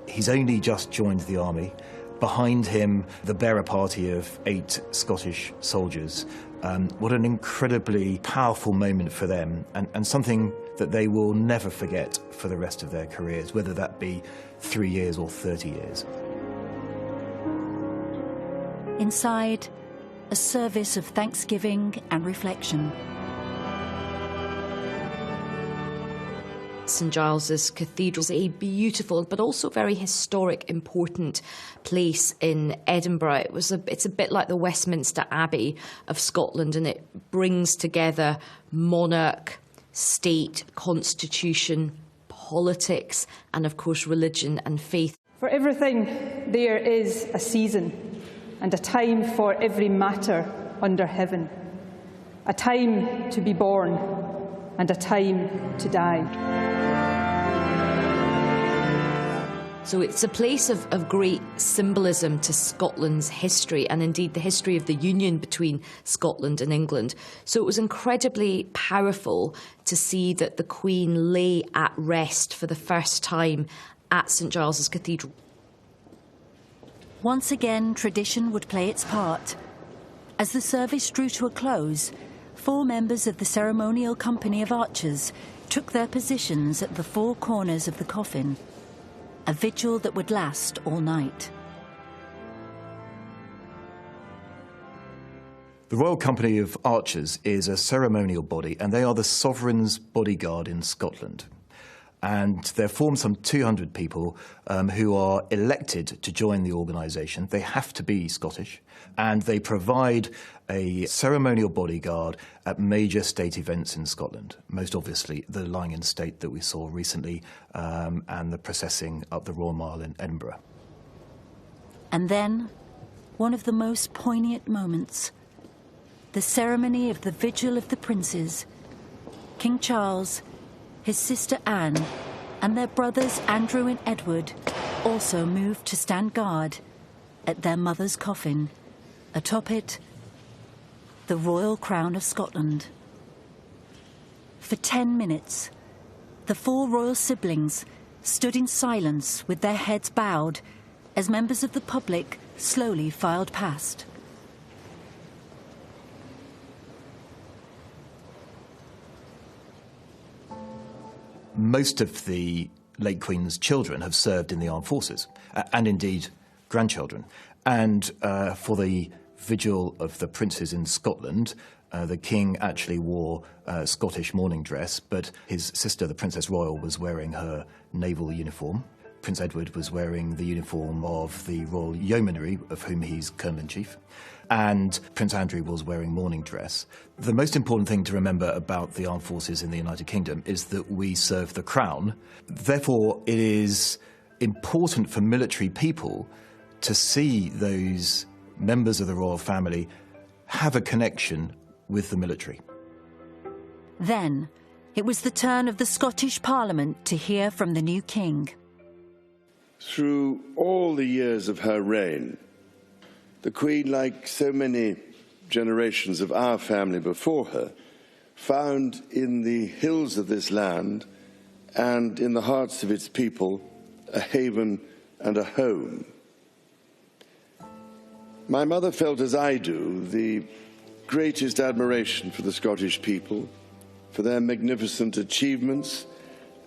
He's only just joined the army. Behind him, the bearer party of 8 Scottish soldiers. What an incredibly powerful moment for them, and something that they will never forget for the rest of their careers, whether that be 3 years or 30 years. Inside, a service of thanksgiving and reflection. St Giles's Cathedral is a beautiful but also very historic, important place in Edinburgh. It's a bit like the Westminster Abbey of Scotland, and it brings together monarch, state, constitution, politics, and of course religion and faith. For everything there is a season and a time for every matter under heaven, a time to be born and a time to die. So it's a place of great symbolism to Scotland's history and indeed the history of the union between Scotland and England. So it was incredibly powerful to see that the Queen lay at rest for the first time at St Giles's Cathedral. Once again, tradition would play its part. As the service drew to a close, 4 members of the ceremonial company of archers took their positions at the 4 corners of the coffin. A vigil that would last all night. The Royal Company of Archers is a ceremonial body, and they are the sovereign's bodyguard in Scotland. And they're formed some 200 people who are elected to join the organisation. They have to be Scottish, and they provide a ceremonial bodyguard at major state events in Scotland, most obviously the lying in state that we saw recently and the processing up the Royal Mile in Edinburgh. And then, one of the most poignant moments, the ceremony of the Vigil of the Princes. King Charles, his sister Anne, and their brothers Andrew and Edward also moved to stand guard at their mother's coffin. Atop it, the Royal Crown of Scotland. For 10 minutes, the 4 royal siblings stood in silence with their heads bowed as members of the public slowly filed past. Most of the late Queen's children have served in the armed forces, and indeed grandchildren. And for the Vigil of the Princes in Scotland, the King actually wore Scottish mourning dress, but his sister, the Princess Royal, was wearing her naval uniform. Prince Edward was wearing the uniform of the Royal Yeomanry, of whom he's Colonel-in-Chief, and Prince Andrew was wearing mourning dress. The most important thing to remember about the armed forces in the United Kingdom is that we serve the Crown. Therefore, it is important for military people to see those members of the royal family have a connection with the military. Then, it was the turn of the Scottish Parliament to hear from the new king. Through all the years of her reign, the Queen, like so many generations of our family before her, found in the hills of this land and in the hearts of its people a haven and a home. My mother felt, as I do, the greatest admiration for the Scottish people, for their magnificent achievements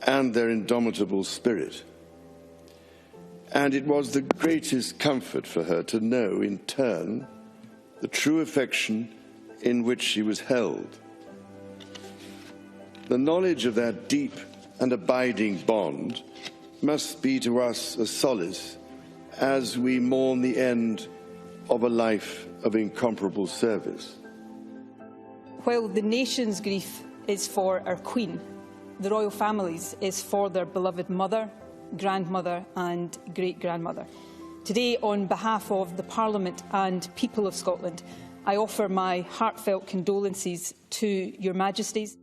and their indomitable spirit. And it was the greatest comfort for her to know, in turn, the true affection in which she was held. The knowledge of that deep and abiding bond must be to us a solace as we mourn the end of a life of incomparable service. While the nation's grief is for our Queen, the royal family's is for their beloved mother, grandmother and great-grandmother. Today, on behalf of the Parliament and people of Scotland, I offer my heartfelt condolences to Your Majesties.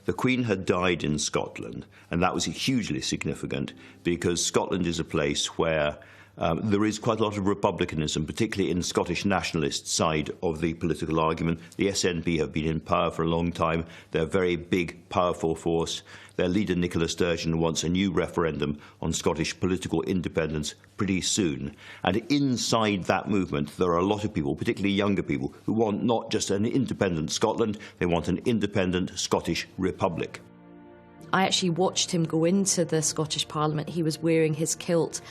The Queen had died in Scotland, and that was hugely significant because Scotland is a place where there is quite a lot of republicanism, particularly in the Scottish nationalist side of the political argument. The SNP have been in power for a long time. They're a very big, powerful force. Their leader, Nicola Sturgeon, wants a new referendum on Scottish political independence pretty soon. And inside that movement, there are a lot of people, particularly younger people, who want not just an independent Scotland, they want an independent Scottish republic. I actually watched him go into the Scottish Parliament. He was wearing his kilt.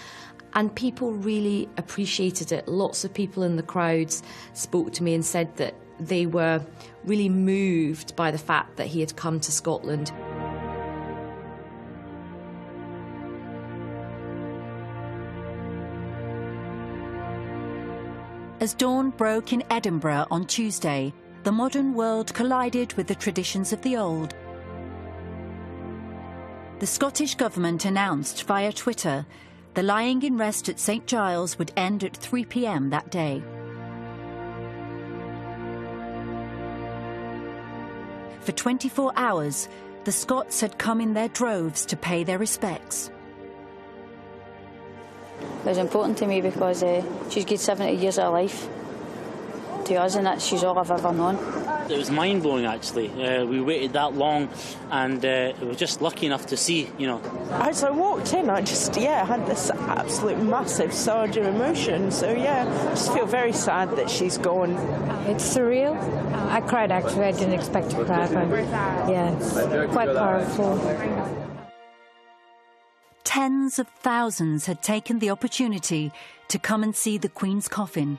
And people really appreciated it. Lots of people in the crowds spoke to me and said that they were really moved by the fact that he had come to Scotland. As dawn broke in Edinburgh on Tuesday, the modern world collided with the traditions of the old. The Scottish Government announced via Twitter the lying in rest at St Giles would end at 3 p.m. that day. For 24 hours, the Scots had come in their droves to pay their respects. It was important to me because she's given 70 years of her life to us, and she's all I've ever known. It was mind-blowing, actually. We waited that long, and we were just lucky enough to see, you know. As I walked in, I had this absolute massive surge of emotion. So, I just feel very sad that she's gone. It's surreal. I cried, actually. I didn't expect to cry, but, it's quite powerful. Tens of thousands had taken the opportunity to come and see the Queen's coffin.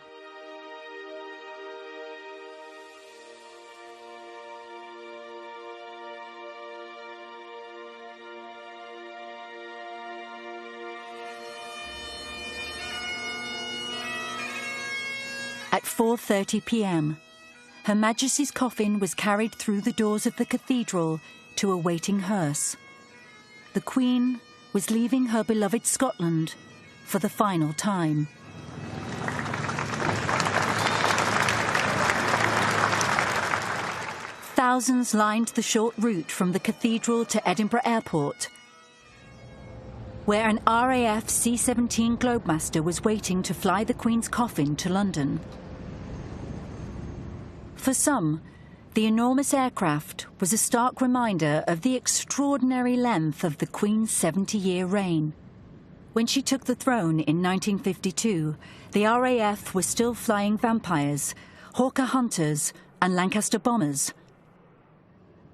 At 4:30 p.m, Her Majesty's coffin was carried through the doors of the cathedral to a waiting hearse. The Queen was leaving her beloved Scotland for the final time. Thousands lined the short route from the cathedral to Edinburgh Airport, where an RAF C-17 Globemaster was waiting to fly the Queen's coffin to London. For some, the enormous aircraft was a stark reminder of the extraordinary length of the Queen's 70-year reign. When she took the throne in 1952, the RAF was still flying Vampires, Hawker Hunters and Lancaster bombers.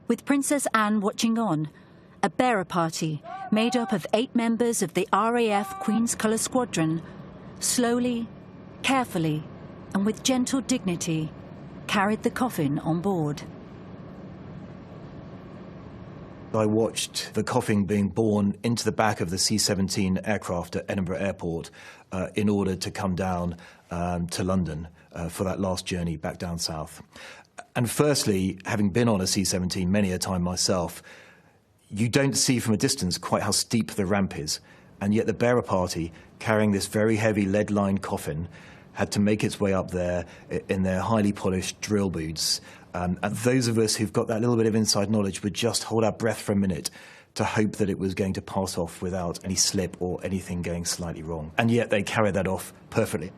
With Princess Anne watching on, a bearer party made up of 8 members of the RAF Queen's Colour Squadron slowly, carefully and with gentle dignity carried the coffin on board. I watched the coffin being borne into the back of the C-17 aircraft at Edinburgh Airport in order to come down to London for that last journey back down south. And firstly, having been on a C-17 many a time myself, you don't see from a distance quite how steep the ramp is. And yet the bearer party, carrying this very heavy lead-lined coffin, had to make its way up there in their highly polished drill boots. And those of us who've got that little bit of inside knowledge would just hold our breath for a minute to hope that it was going to pass off without any slip or anything going slightly wrong. And yet they carried that off perfectly.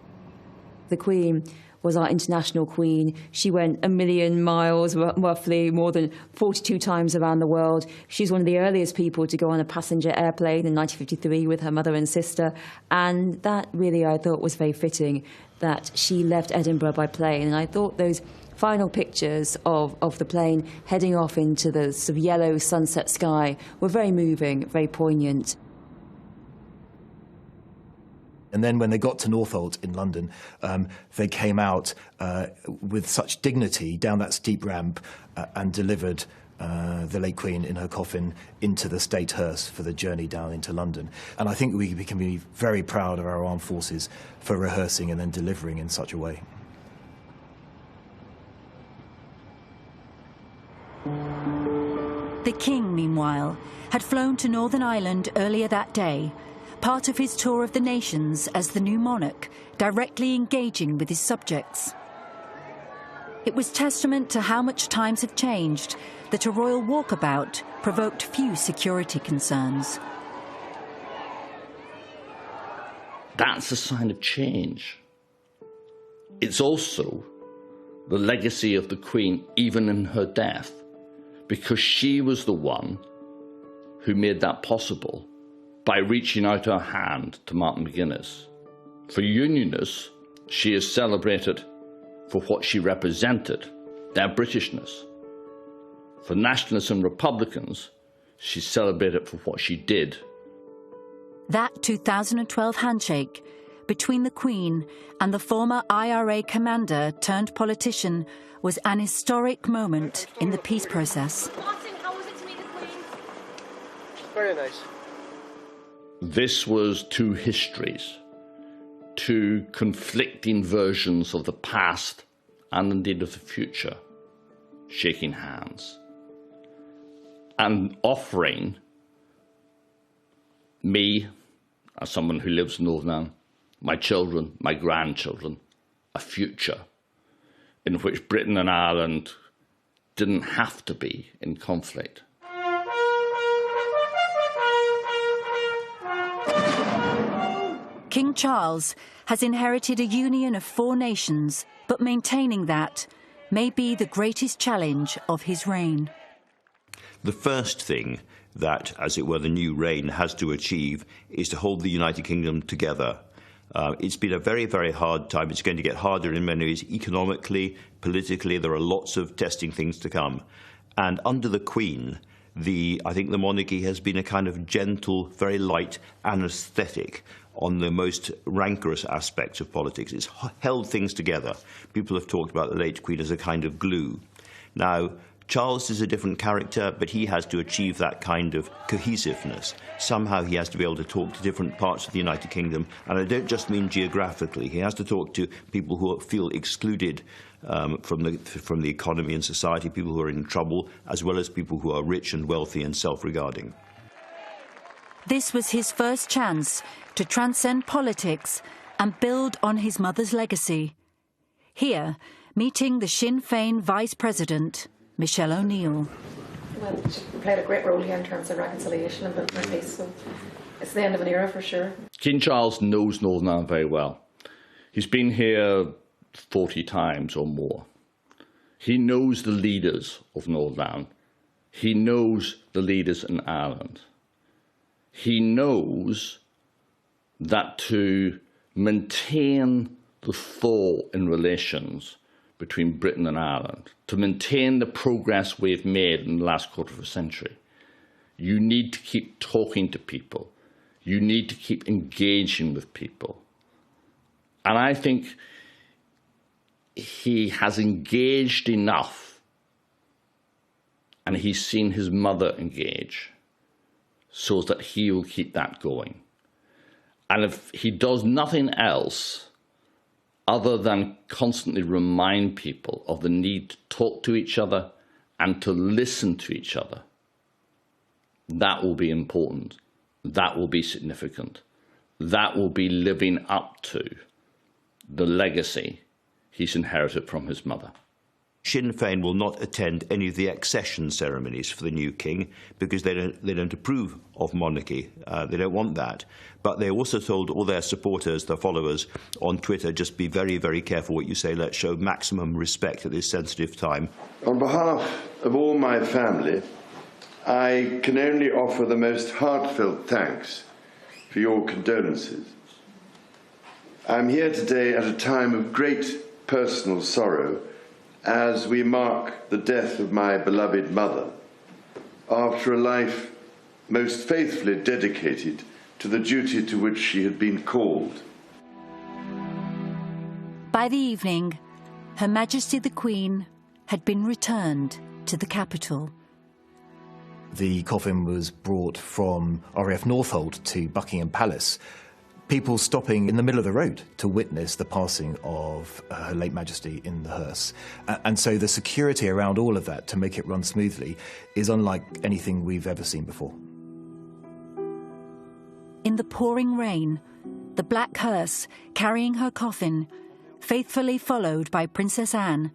The Queen was our international queen. She went 1 million miles, roughly, more than 42 times around the world. She's one of the earliest people to go on a passenger airplane in 1953 with her mother and sister. And that really, I thought, was very fitting, that she left Edinburgh by plane. And I thought those final pictures of the plane heading off into the sort of yellow sunset sky were very moving, very poignant. And then when they got to Northolt in London, they came out with such dignity down that steep ramp and delivered the late Queen in her coffin into the state hearse for the journey down into London. And I think we can be very proud of our armed forces for rehearsing and then delivering in such a way. The King, meanwhile, had flown to Northern Ireland earlier that day, part of his tour of the nations as the new monarch, directly engaging with his subjects. It was testament to how much times have changed that a royal walkabout provoked few security concerns. That's a sign of change. It's also the legacy of the Queen, even in her death, because she was the one who made that possible by reaching out her hand to Martin McGuinness. For Unionists, she is celebrated for what she represented, their Britishness. For Nationalists and Republicans, she's celebrated for what she did. That 2012 handshake between the Queen and the former IRA commander turned politician was an historic moment in the peace process. Martin, how was it to meet the Queen? Very nice. This was two histories, two conflicting versions of the past and indeed of the future, shaking hands and offering me as someone who lives in Northern Ireland, my children, my grandchildren, a future in which Britain and Ireland didn't have to be in conflict. King Charles has inherited a union of 4 nations, but maintaining that may be the greatest challenge of his reign. The first thing that, as it were, the new reign has to achieve is to hold the United Kingdom together. It's been a very, very hard time. It's going to get harder in many ways, economically, politically. There are lots of testing things to come. And under the Queen, I think the monarchy has been a kind of gentle, very light anaesthetic on the most rancorous aspects of politics. It's held things together. People have talked about the late Queen as a kind of glue. Now, Charles is a different character, but he has to achieve that kind of cohesiveness. Somehow he has to be able to talk to different parts of the United Kingdom, and I don't just mean geographically. He has to talk to people who feel excluded from the economy and society, people who are in trouble, as well as people who are rich and wealthy and self-regarding. This was his first chance to transcend politics and build on his mother's legacy. Here, meeting the Sinn Féin Vice President, Michelle O'Neill. Well, she played a great role here in terms of reconciliation and building peace, so it's the end of an era for sure. King Charles knows Northern Ireland very well. He's been here 40 times or more. He knows the leaders of Northern Ireland. He knows the leaders in Ireland. He knows that to maintain the thaw in relations between Britain and Ireland, to maintain the progress we've made in the last quarter of a century, you need to keep talking to people. You need to keep engaging with people. And I think he has engaged enough, and he's seen his mother engage, so that he will keep that going. And if he does nothing else other than constantly remind people of the need to talk to each other and to listen to each other, that will be important. That will be significant. That will be living up to the legacy he's inherited from his mother. Sinn Féin will not attend any of the accession ceremonies for the new king because they don't approve of monarchy. They don't want that. But they also told all their supporters, their followers on Twitter, just be very, very careful what you say. Let's show maximum respect at this sensitive time. On behalf of all my family, I can only offer the most heartfelt thanks for your condolences. I'm here today at a time of great personal sorrow as we mark the death of my beloved mother, after a life most faithfully dedicated to the duty to which she had been called. By the evening, Her Majesty the Queen had been returned to the capital. The coffin was brought from RAF Northolt to Buckingham Palace. People stopping in the middle of the road to witness the passing of Her late Majesty in the hearse. And so the security around all of that to make it run smoothly is unlike anything we've ever seen before. In the pouring rain, the black hearse carrying her coffin, faithfully followed by Princess Anne,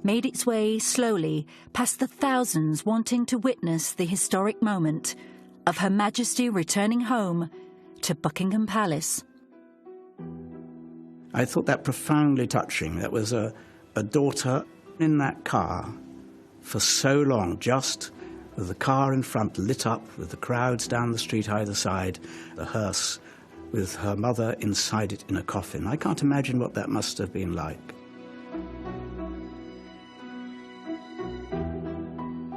made its way slowly past the thousands wanting to witness the historic moment of Her Majesty returning home to Buckingham Palace. I thought that profoundly touching. That was a daughter in that car for so long, just with the car in front lit up, with the crowds down the street either side, the hearse with her mother inside it in a coffin. I can't imagine what that must have been like.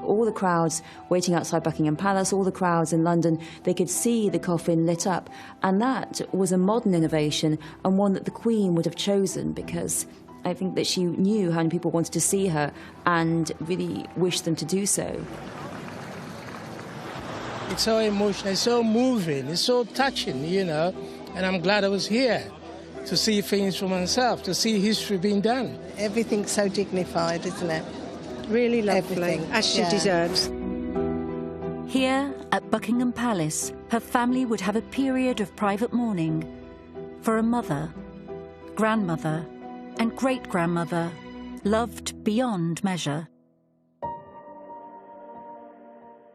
All the crowds waiting outside Buckingham Palace, all the crowds in London, they could see the coffin lit up. And that was a modern innovation and one that the Queen would have chosen because I think that she knew how many people wanted to see her and really wished them to do so. It's so emotional, it's so moving, it's so touching, you know, and I'm glad I was here to see things for myself, to see history being done. Everything's so dignified, isn't it? Really lovely, as she deserves. Here, at Buckingham Palace, her family would have a period of private mourning for a mother, grandmother, and great-grandmother loved beyond measure.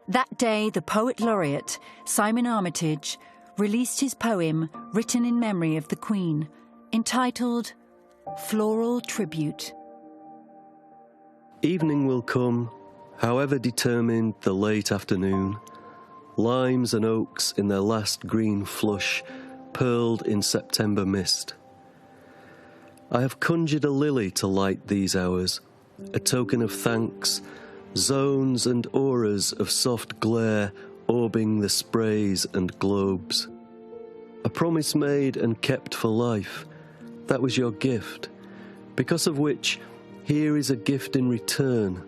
That day, the poet laureate, Simon Armitage, released his poem written in memory of the Queen, entitled Floral Tribute. Evening will come, however determined the late afternoon, limes and oaks in their last green flush, pearled in September mist. I have conjured a lily to light these hours, a token of thanks, zones and auras of soft glare orbing the sprays and globes. A promise made and kept for life, that was your gift, because of which here is a gift in return,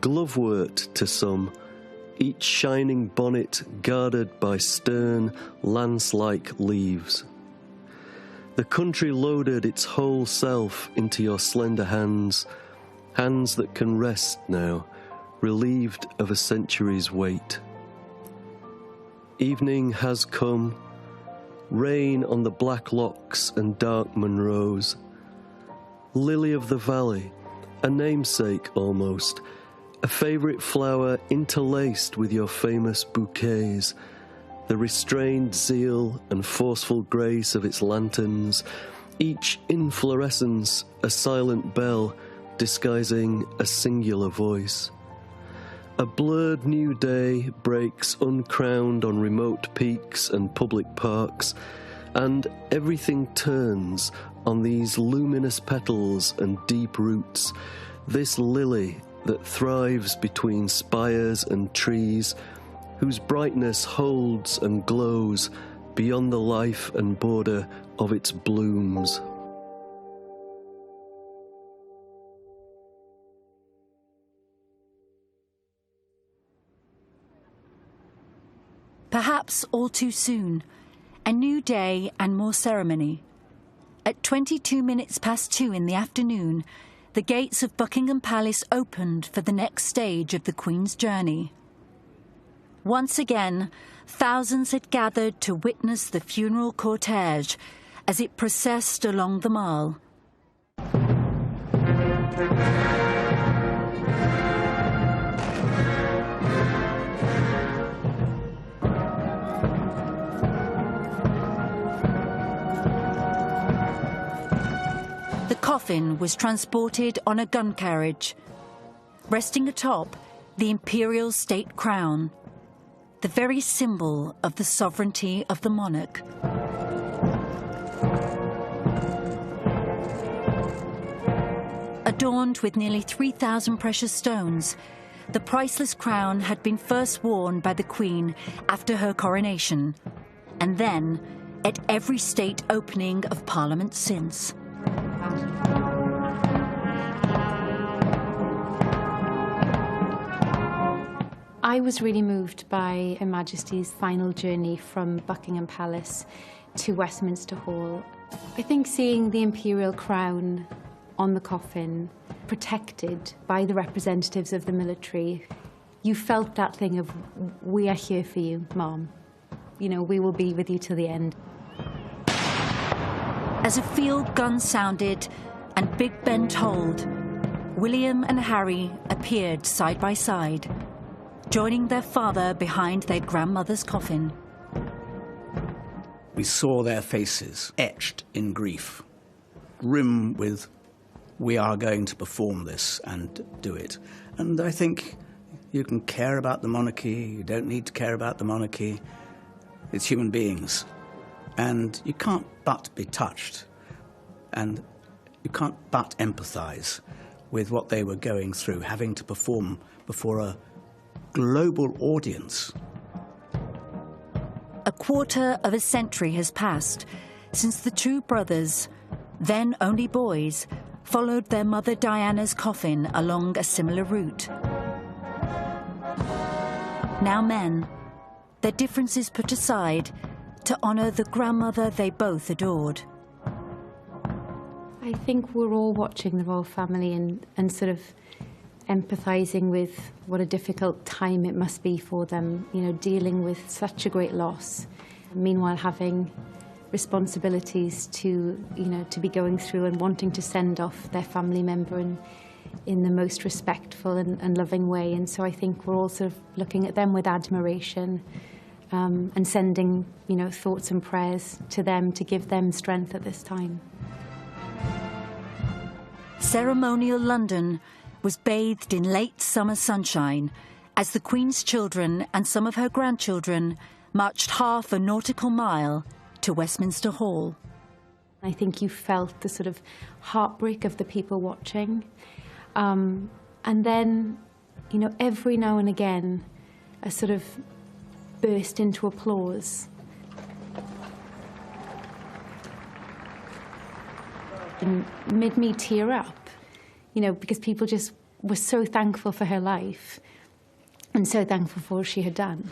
glovewort to some, each shining bonnet guarded by stern, lance-like leaves. The country loaded its whole self into your slender hands, hands that can rest now, relieved of a century's weight. Evening has come, rain on the black locks and dark Monroes. Lily of the valley, a namesake almost, a favourite flower interlaced with your famous bouquets, the restrained zeal and forceful grace of its lanterns, each inflorescence a silent bell disguising a singular voice. A blurred new day breaks uncrowned on remote peaks and public parks, and everything turns on these luminous petals and deep roots, this lily that thrives between spires and trees, whose brightness holds and glows beyond the life and border of its blooms. Perhaps all too soon, a new day and more ceremony. At 2:22 in the afternoon, the gates of Buckingham Palace opened for the next stage of the Queen's journey. Once again, thousands had gathered to witness the funeral cortege as it processed along the Mall. The coffin was transported on a gun carriage, resting atop the imperial state crown, the very symbol of the sovereignty of the monarch. Adorned with nearly 3,000 precious stones, the priceless crown had been first worn by the Queen after her coronation, and then at every state opening of Parliament since. I was really moved by Her Majesty's final journey from Buckingham Palace to Westminster Hall. I think seeing the imperial crown on the coffin, protected by the representatives of the military, you felt that thing of, we are here for you, Mom. You know, we will be with you till the end. As a field gun sounded and Big Ben tolled, William and Harry appeared side by side, joining their father behind their grandmother's coffin. We saw their faces etched in grief, grim with, we are going to perform this and do it. And I think you can care about the monarchy, you don't need to care about the monarchy. It's human beings. And you can't but be touched, and you can't but empathise with what they were going through, having to perform before a global audience. A quarter of a century has passed since the two brothers, then only boys, followed their mother Diana's coffin along a similar route. Now men, their differences put aside, to honour the grandmother they both adored. I think we're all watching the royal family and sort of empathising with what a difficult time it must be for them, you know, dealing with such a great loss. Meanwhile, having responsibilities to, you know, to be going through and wanting to send off their family member in the most respectful and loving way. And so I think we're all sort of looking at them with admiration and sending, you know, thoughts and prayers to them to give them strength at this time. Ceremonial London was bathed in late summer sunshine as the Queen's children and some of her grandchildren marched half a nautical mile to Westminster Hall. I think you felt the sort of heartbreak of the people watching. And then, you know, every now and again, a sort of burst into applause. And made me tear up, you know, because people just were so thankful for her life and so thankful for what she had done.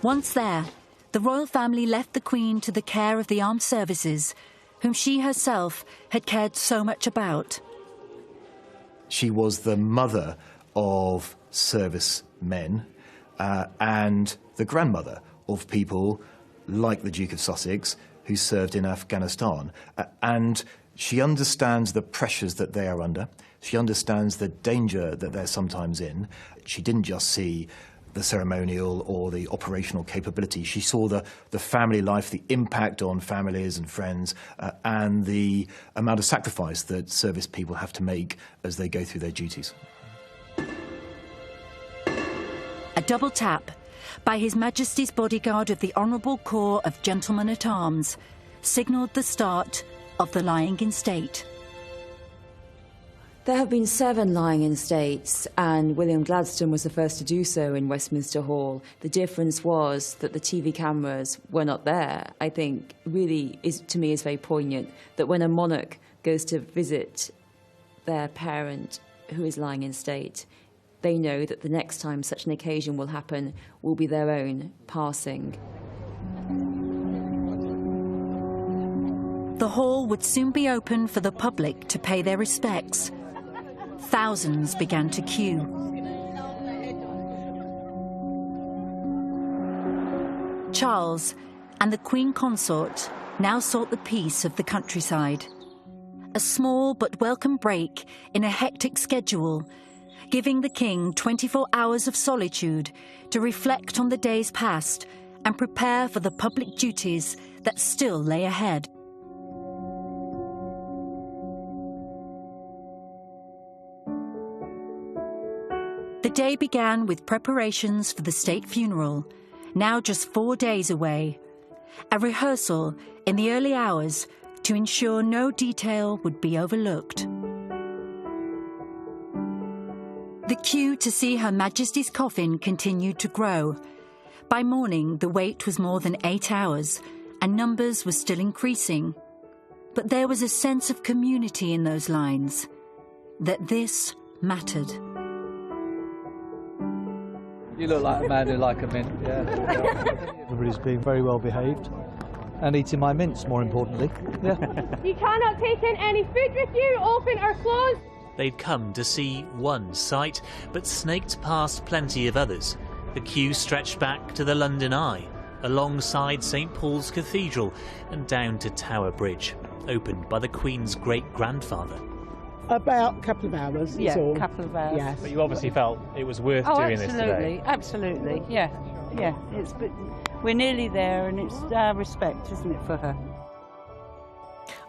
Once there, the royal family left the Queen to the care of the armed services, whom she herself had cared so much about. She was the mother of servicemen and the grandmother of people like the Duke of Sussex who served in Afghanistan. And she understands the pressures that they are under. She understands the danger that they're sometimes in. She didn't just see the ceremonial or the operational capability. She saw the family life, the impact on families and friends, and the amount of sacrifice that service people have to make as they go through their duties. A double tap by His Majesty's bodyguard of the Honourable Corps of Gentlemen-at-Arms signalled the start of the lying in state. There have been 7 lying in states, and William Gladstone was the first to do so in Westminster Hall. The difference was that the TV cameras were not there. I think really, to me, is very poignant that when a monarch goes to visit their parent who is lying in state, they know that the next time such an occasion will happen will be their own passing. The hall would soon be open for the public to pay their respects. Thousands began to queue. Charles and the Queen Consort now sought the peace of the countryside. A small but welcome break in a hectic schedule, giving the King 24 hours of solitude to reflect on the days past and prepare for the public duties that still lay ahead. The day began with preparations for the state funeral, now just 4 days away. A rehearsal in the early hours to ensure no detail would be overlooked. The queue to see Her Majesty's coffin continued to grow. By morning, the wait was more than 8 hours, and numbers were still increasing. But there was a sense of community in those lines, that this mattered. You look like a man who like a mint, yeah. Everybody's being very well behaved and eating my mints, more importantly. Yeah. You cannot take in any food with you, open or closed. They'd come to see one sight, but snaked past plenty of others. The queue stretched back to the London Eye, alongside St Paul's Cathedral and down to Tower Bridge, opened by the Queen's great-grandfather. About a couple of hours. Yeah, a couple of hours. Yes. But you obviously felt it was worth doing this today. Absolutely, yeah. But we're nearly there, and it's our respect, isn't it, for her?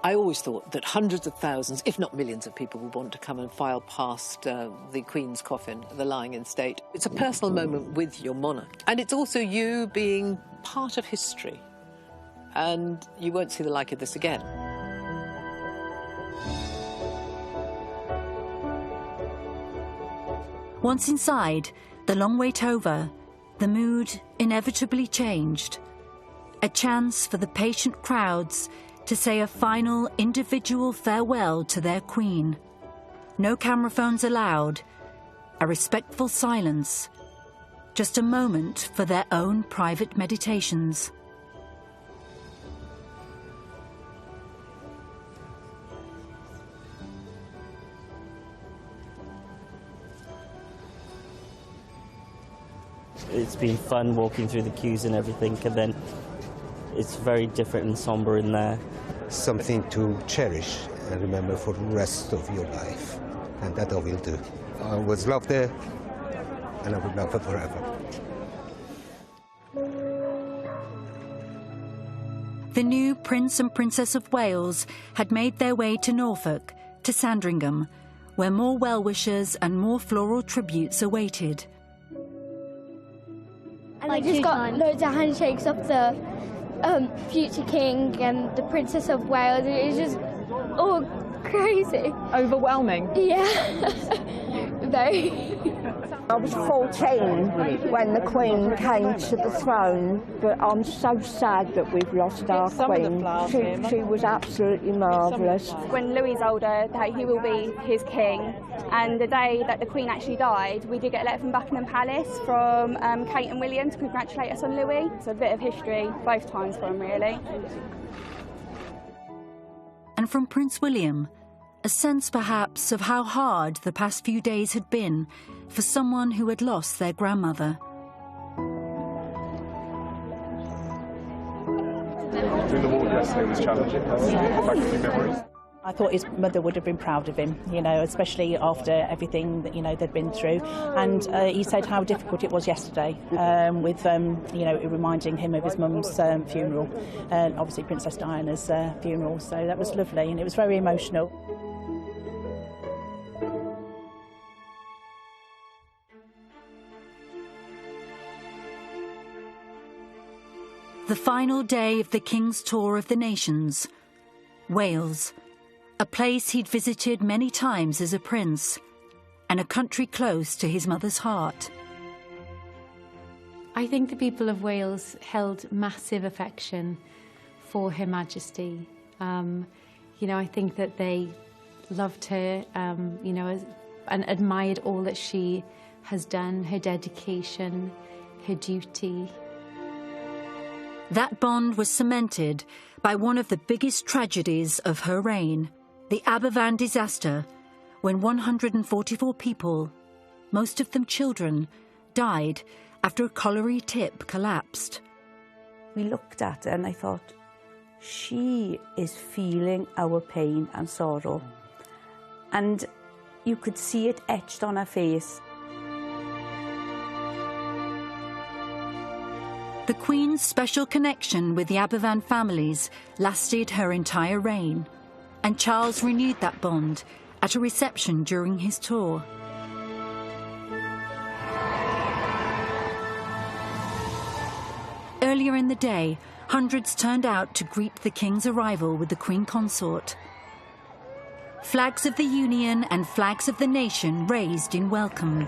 I always thought that hundreds of thousands, if not millions of people would want to come and file past the Queen's coffin, the lying in state. It's a personal moment with your monarch. And it's also you being part of history. And you won't see the like of this again. Once inside, the long wait over, the mood inevitably changed. A chance for the patient crowds to say a final individual farewell to their Queen. No camera phones allowed, a respectful silence, just a moment for their own private meditations. it's been fun walking through the queues and everything, and then it's very different and somber in there. Something to cherish and remember for the rest of your life, and that I will do. I was loved there, and I will love her forever. The new Prince and Princess of Wales had made their way to Norfolk, to Sandringham, where more well-wishers and more floral tributes awaited. And I just got loads of handshakes of the future king and the Princess of Wales. It was just all crazy. Overwhelming? Yeah. Very. I was 14 when the Queen came to the throne, but I'm so sad that we've lost our Queen. She was absolutely marvellous. When Louis is older, he will be his king, and the day that the Queen actually died, we did get a letter from Buckingham Palace from Kate and William to congratulate us on Louis. It's a bit of history both times for him, really. And from Prince William, a sense perhaps of how hard the past few days had been for someone who had lost their grandmother. Doing the walk yesterday was challenging. Back a few memories. I thought his mother would have been proud of him, you know, especially after everything that, you know, they'd been through. And he said how difficult it was yesterday with, you know, reminding him of his mum's funeral and obviously Princess Diana's funeral. So that was lovely and it was very emotional. The final day of the King's tour of the nations, Wales, a place he'd visited many times as a prince, and a country close to his mother's heart. I think the people of Wales held massive affection for Her Majesty. You know, I think that they loved her, you know, and admired all that she has done, her dedication, her duty. That bond was cemented by one of the biggest tragedies of her reign, the Aberfan disaster, when 144 people, most of them children, died after a colliery tip collapsed. We looked at her and I thought, she is feeling our pain and sorrow. And you could see it etched on her face. The Queen's special connection with the Aberfan families lasted her entire reign, and Charles renewed that bond at a reception during his tour. Earlier in the day, hundreds turned out to greet the King's arrival with the Queen Consort. Flags of the Union and flags of the nation raised in welcome.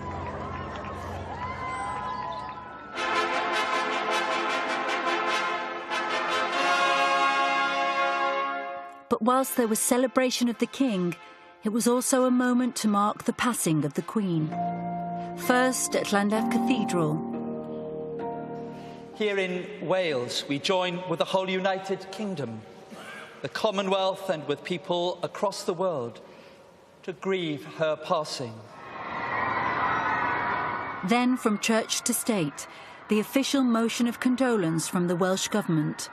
But whilst there was celebration of the King, it was also a moment to mark the passing of the Queen. First at Llandaff Cathedral. Here in Wales, we join with the whole United Kingdom, the Commonwealth, and with people across the world to grieve her passing. Then, from church to state, the official motion of condolence from the Welsh Government.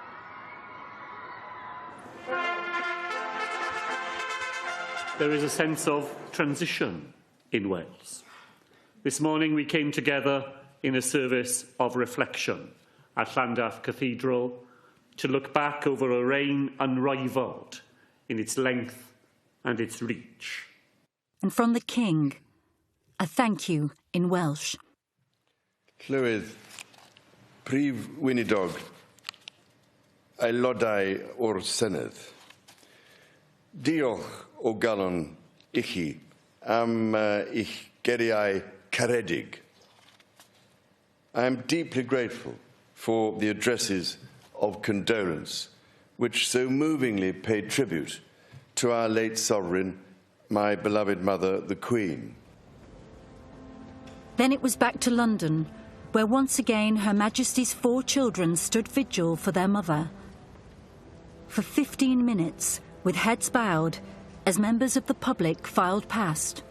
There is a sense of transition in Wales. This morning we came together in a service of reflection at Llandaff Cathedral to look back over a reign unrivalled in its length and its reach. And from the King, a thank you in Welsh. Llywydd, Prif Weinidog, aelodau o'r Senedd, diolch o galon I chi am eich geriau caredig. I am deeply grateful for the addresses of condolence which so movingly paid tribute to our late sovereign, my beloved mother, the Queen. Then it was back to London, where once again Her Majesty's 4 children stood vigil for their mother. For 15 minutes, with heads bowed, as members of the public filed past.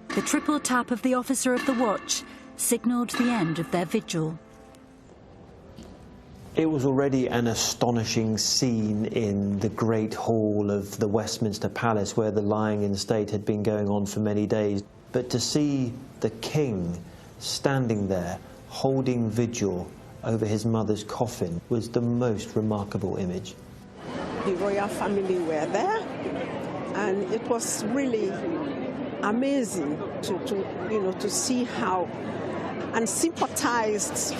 The triple tap of the officer of the watch signalled the end of their vigil. It was already an astonishing scene in the Great Hall of the Westminster Palace, where the lying in state had been going on for many days. But to see the King standing there, holding vigil over his mother's coffin, was the most remarkable image. The royal family were there, and it was really amazing to see how, and sympathized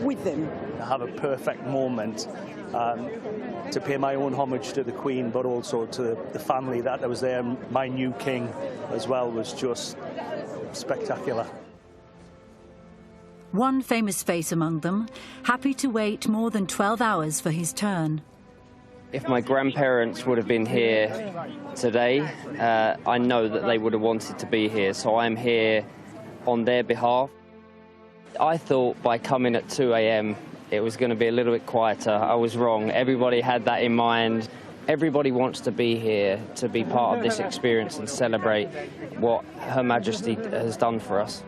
with them. Have a perfect moment to pay my own homage to the Queen, but also to the family that was there. My new king as well was just spectacular. One famous face among them, happy to wait more than 12 hours for his turn. If my grandparents would have been here today, I know that they would have wanted to be here, so I'm here on their behalf. I thought by coming at 2 a.m. it was going to be a little bit quieter. I was wrong. Everybody had that in mind. Everybody wants to be here to be part of this experience and celebrate what Her Majesty has done for us.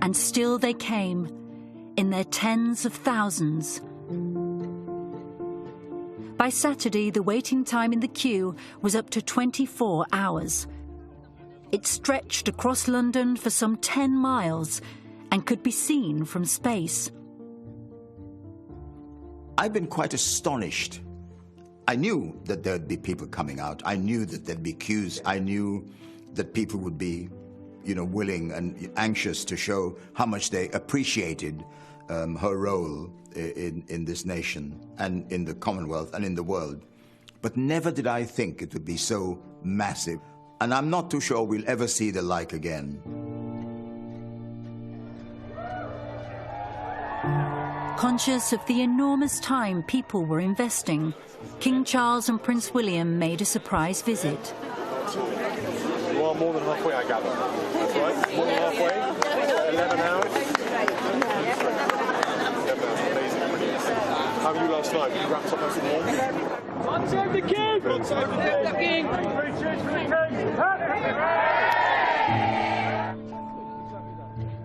And still they came, in their tens of thousands. By Saturday, the waiting time in the queue was up to 24 hours. It stretched across London for some 10 miles and could be seen from space. I've been quite astonished. I knew that there'd be people coming out. I knew that there'd be queues. I knew that people would be, willing and anxious to show how much they appreciated her role in this nation and in the Commonwealth and in the world. But never did I think it would be so massive. And I'm not too sure we'll ever see the like again. Conscious of the enormous time people were investing, King Charles and Prince William made a surprise visit. You are more than halfway, I gather. That's right, more than halfway, 11 hours. How were you last night? You wrapped up nice and warm? God save the King! God save the King!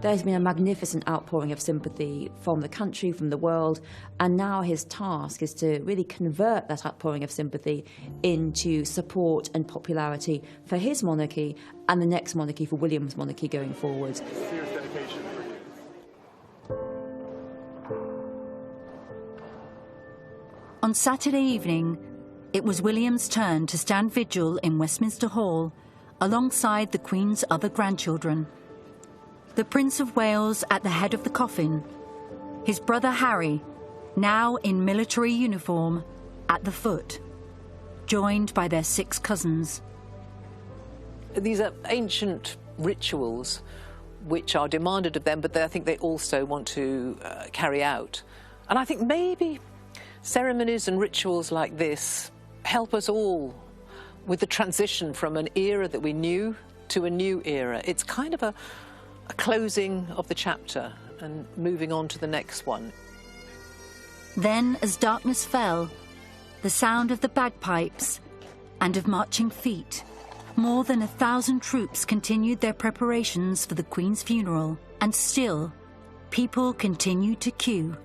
There's been a magnificent outpouring of sympathy from the country, from the world, and now his task is to really convert that outpouring of sympathy into support and popularity for his monarchy and the next monarchy, for William's monarchy going forward. Serious dedication. On Saturday evening, it was William's turn to stand vigil in Westminster Hall alongside the Queen's other grandchildren. The Prince of Wales at the head of the coffin, his brother Harry, now in military uniform, at the foot, joined by their 6 cousins. These are ancient rituals which are demanded of them, but I think they also want to carry out. And I think maybe ceremonies and rituals like this help us all with the transition from an era that we knew to a new era. It's kind of a closing of the chapter and moving on to the next one. Then, as darkness fell, the sound of the bagpipes and of marching feet, more than 1,000 troops continued their preparations for the Queen's funeral, and still, people continued to queue.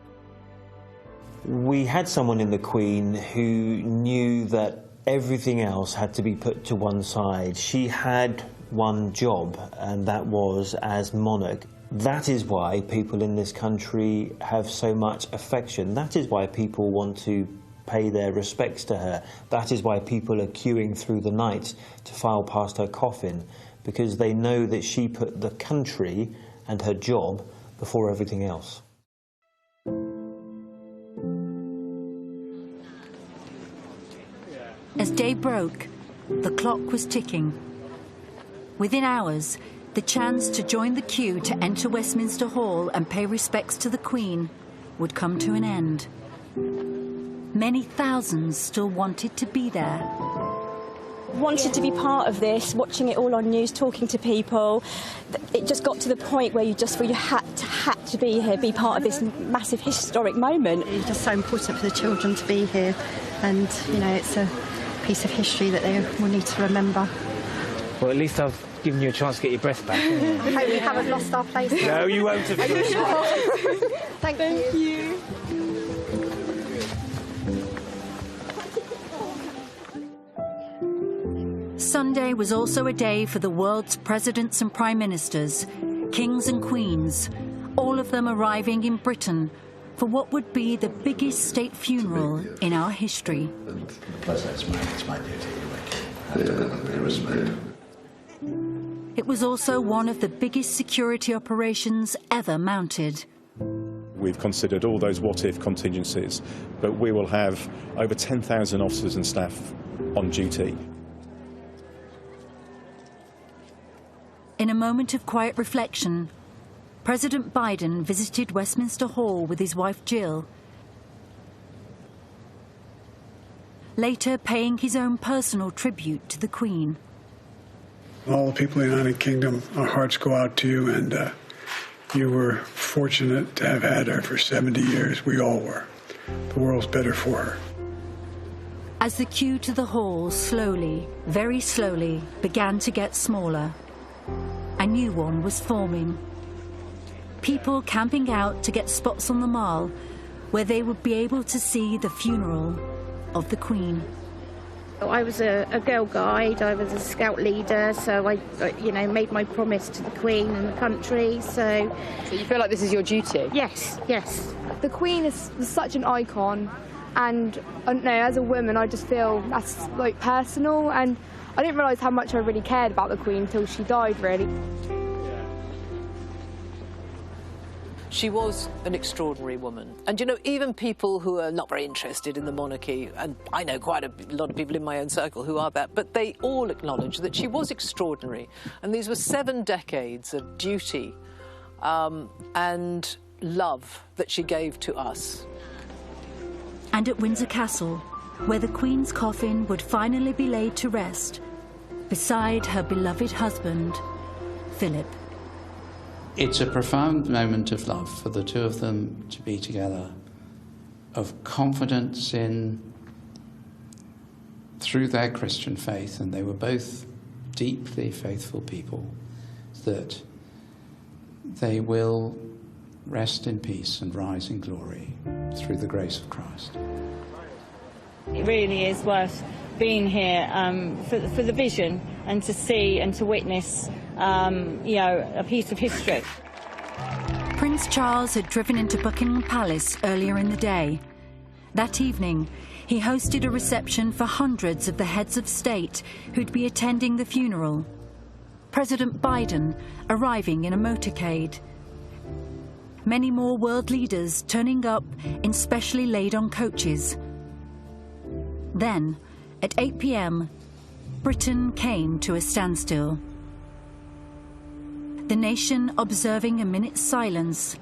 We had someone in the Queen who knew that everything else had to be put to one side. She had one job, and that was as monarch. That is why people in this country have so much affection. That is why people want to pay their respects to her. That is why people are queuing through the night to file past her coffin, because they know that she put the country and her job before everything else. As day broke, the clock was ticking. Within hours, the chance to join the queue to enter Westminster Hall and pay respects to the Queen would come to an end. Many thousands still wanted to be there. Wanted to be part of this, watching it all on news, talking to people. It just got to the point where you had to be here, be part of this massive historic moment. It's just so important for the children to be here, and it's a piece of history that they will need to remember. Well, at least I've given you a chance to get your breath back. I hope we haven't lost our place. No, you won't have. Are you sure? Thank you. Sunday was also a day for the world's presidents and prime ministers, kings and queens, all of them arriving in Britain for what would be the biggest state funeral in our history. Plus, it's my duty. It was also one of the biggest security operations ever mounted. We've considered all those what-if contingencies, but we will have over 10,000 officers and staff on duty. In a moment of quiet reflection, President Biden visited Westminster Hall with his wife Jill, later paying his own personal tribute to the Queen. All the people in the United Kingdom, our hearts go out to you, and you were fortunate to have had her for 70 years. We all were. The world's better for her. As the queue to the hall slowly, very slowly, began to get smaller, a new one was forming. People camping out to get spots on the Mall where they would be able to see the funeral of the Queen. I was a girl guide, I was a scout leader, so I made my promise to the Queen and the country, so... So you feel like this is your duty? Yes, yes. The Queen is such an icon, and I don't know, as a woman I just feel that's like personal, and I didn't realise how much I really cared about the Queen until she died, really. She was an extraordinary woman. And, even people who are not very interested in the monarchy, and I know quite a lot of people in my own circle who are that, but they all acknowledge that she was extraordinary. And these were 7 decades of duty and love that she gave to us. And at Windsor Castle, where the Queen's coffin would finally be laid to rest, beside her beloved husband, Philip. It's a profound moment of love for the two of them to be together, of confidence through their Christian faith, and they were both deeply faithful people, that they will rest in peace and rise in glory through the grace of Christ. It really is worth being here for the vision and to see and to witness a piece of history. Prince Charles had driven into Buckingham Palace earlier in the day. That evening, he hosted a reception for hundreds of the heads of state who'd be attending the funeral. President Biden arriving in a motorcade. Many more world leaders turning up in specially laid-on coaches. Then, at 8 p.m, Britain came to a standstill. The nation observing a minute's silence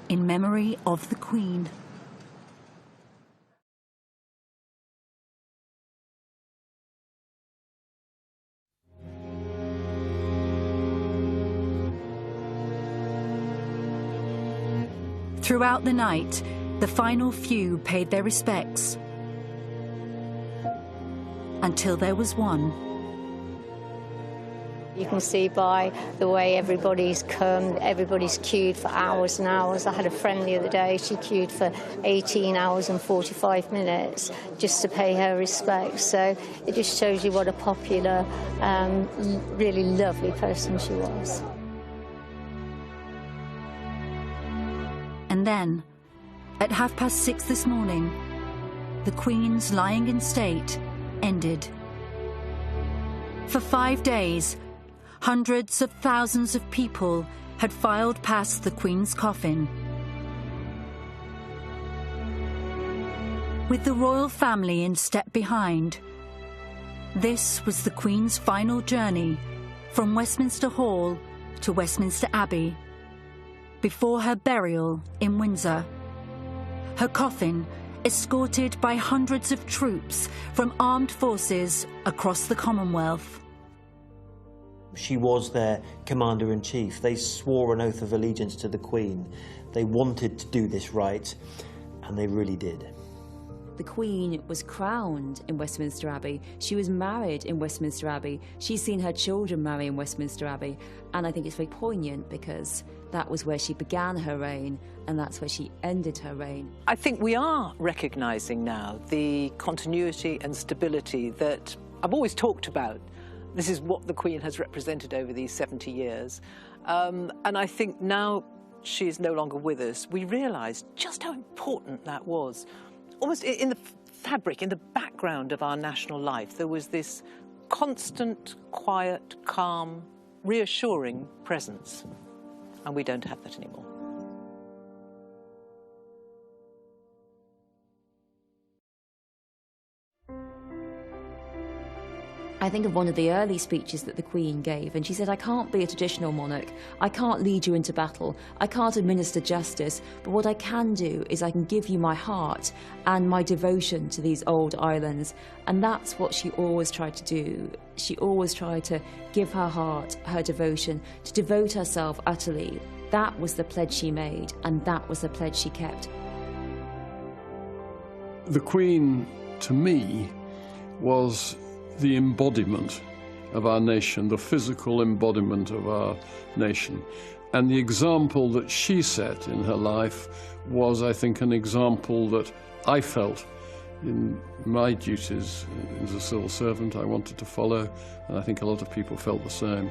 in memory of the Queen. Throughout the night, the final few paid their respects. Until there was one. You can see by the way everybody's come, everybody's queued for hours and hours. I had a friend the other day, she queued for 18 hours and 45 minutes just to pay her respects. So it just shows you what a popular, really lovely person she was. And then, at 6:30 this morning, the Queen's lying in state ended. For 5 days, hundreds of thousands of people had filed past the Queen's coffin. With the royal family in step behind, this was the Queen's final journey from Westminster Hall to Westminster Abbey, before her burial in Windsor. Her coffin escorted by hundreds of troops from armed forces across the Commonwealth. She was their commander-in-chief. They swore an oath of allegiance to the Queen. They wanted to do this right, and they really did. The Queen was crowned in Westminster Abbey. She was married in Westminster Abbey. She's seen her children marry in Westminster Abbey. And I think it's very poignant because that was where she began her reign and that's where she ended her reign. I think we are recognising now the continuity and stability that I've always talked about. This is what the Queen has represented over these 70 years. And I think now she is no longer with us, we realise just how important that was. Almost in the fabric, in the background of our national life, there was this constant, quiet, calm, reassuring presence. And we don't have that anymore. I think of one of the early speeches that the Queen gave, and she said, I can't be a traditional monarch, I can't lead you into battle, I can't administer justice, but what I can do is I can give you my heart and my devotion to these old islands. And that's what she always tried to do. She always tried to give her heart, her devotion, to devote herself utterly. That was the pledge she made, and that was the pledge she kept. The Queen, to me, was the embodiment of our nation, the physical embodiment of our nation. And the example that she set in her life was, I think, an example that I felt in my duties as a civil servant I wanted to follow, and I think a lot of people felt the same.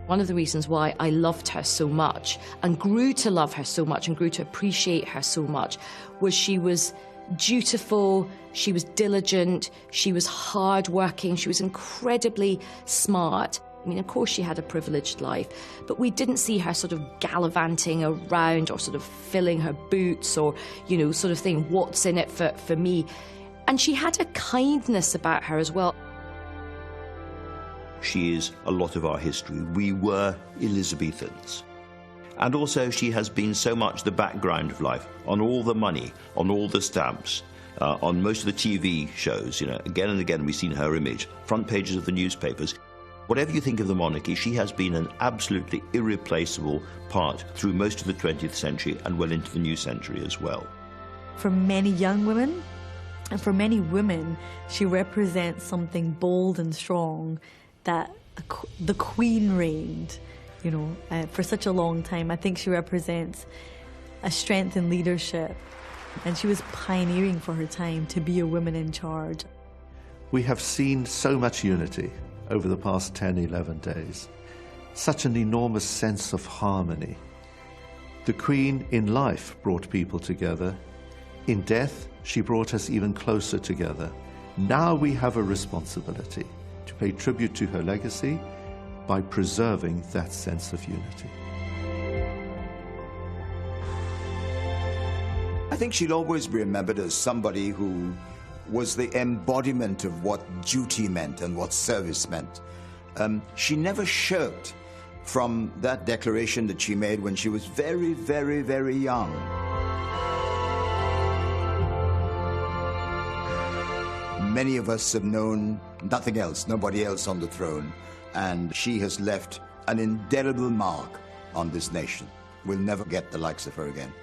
One of the reasons why I loved her so much and grew to love her so much and grew to appreciate her so much was she was dutiful, she was diligent, she was hard-working, she was incredibly smart. I mean, of course she had a privileged life, but we didn't see her sort of gallivanting around or sort of filling her boots or, you know, sort of thing, what's in it for me. And she had a kindness about her as well. She is a lot of our history. We were Elizabethans. And also she has been so much the background of life, on all the money, on all the stamps, on most of the TV shows, you know, again and again we've seen her image, front pages of the newspapers. Whatever you think of the monarchy, she has been an absolutely irreplaceable part through most of the 20th century and well into the new century as well. For many young women, and for many women, she represents something bold and strong, that the Queen reigned, you know, for such a long time. I think she represents a strength in leadership, and she was pioneering for her time to be a woman in charge. We have seen so much unity over the past 10, 11 days, such an enormous sense of harmony. The Queen in life brought people together. In death, she brought us even closer together. Now we have a responsibility to pay tribute to her legacy by preserving that sense of unity. I think she'll always be remembered as somebody who was the embodiment of what duty meant and what service meant. She never shirked from that declaration that she made when she was very, very, very young. Many of us have known nothing else, nobody else on the throne, and she has left an indelible mark on this nation. We'll never get the likes of her again.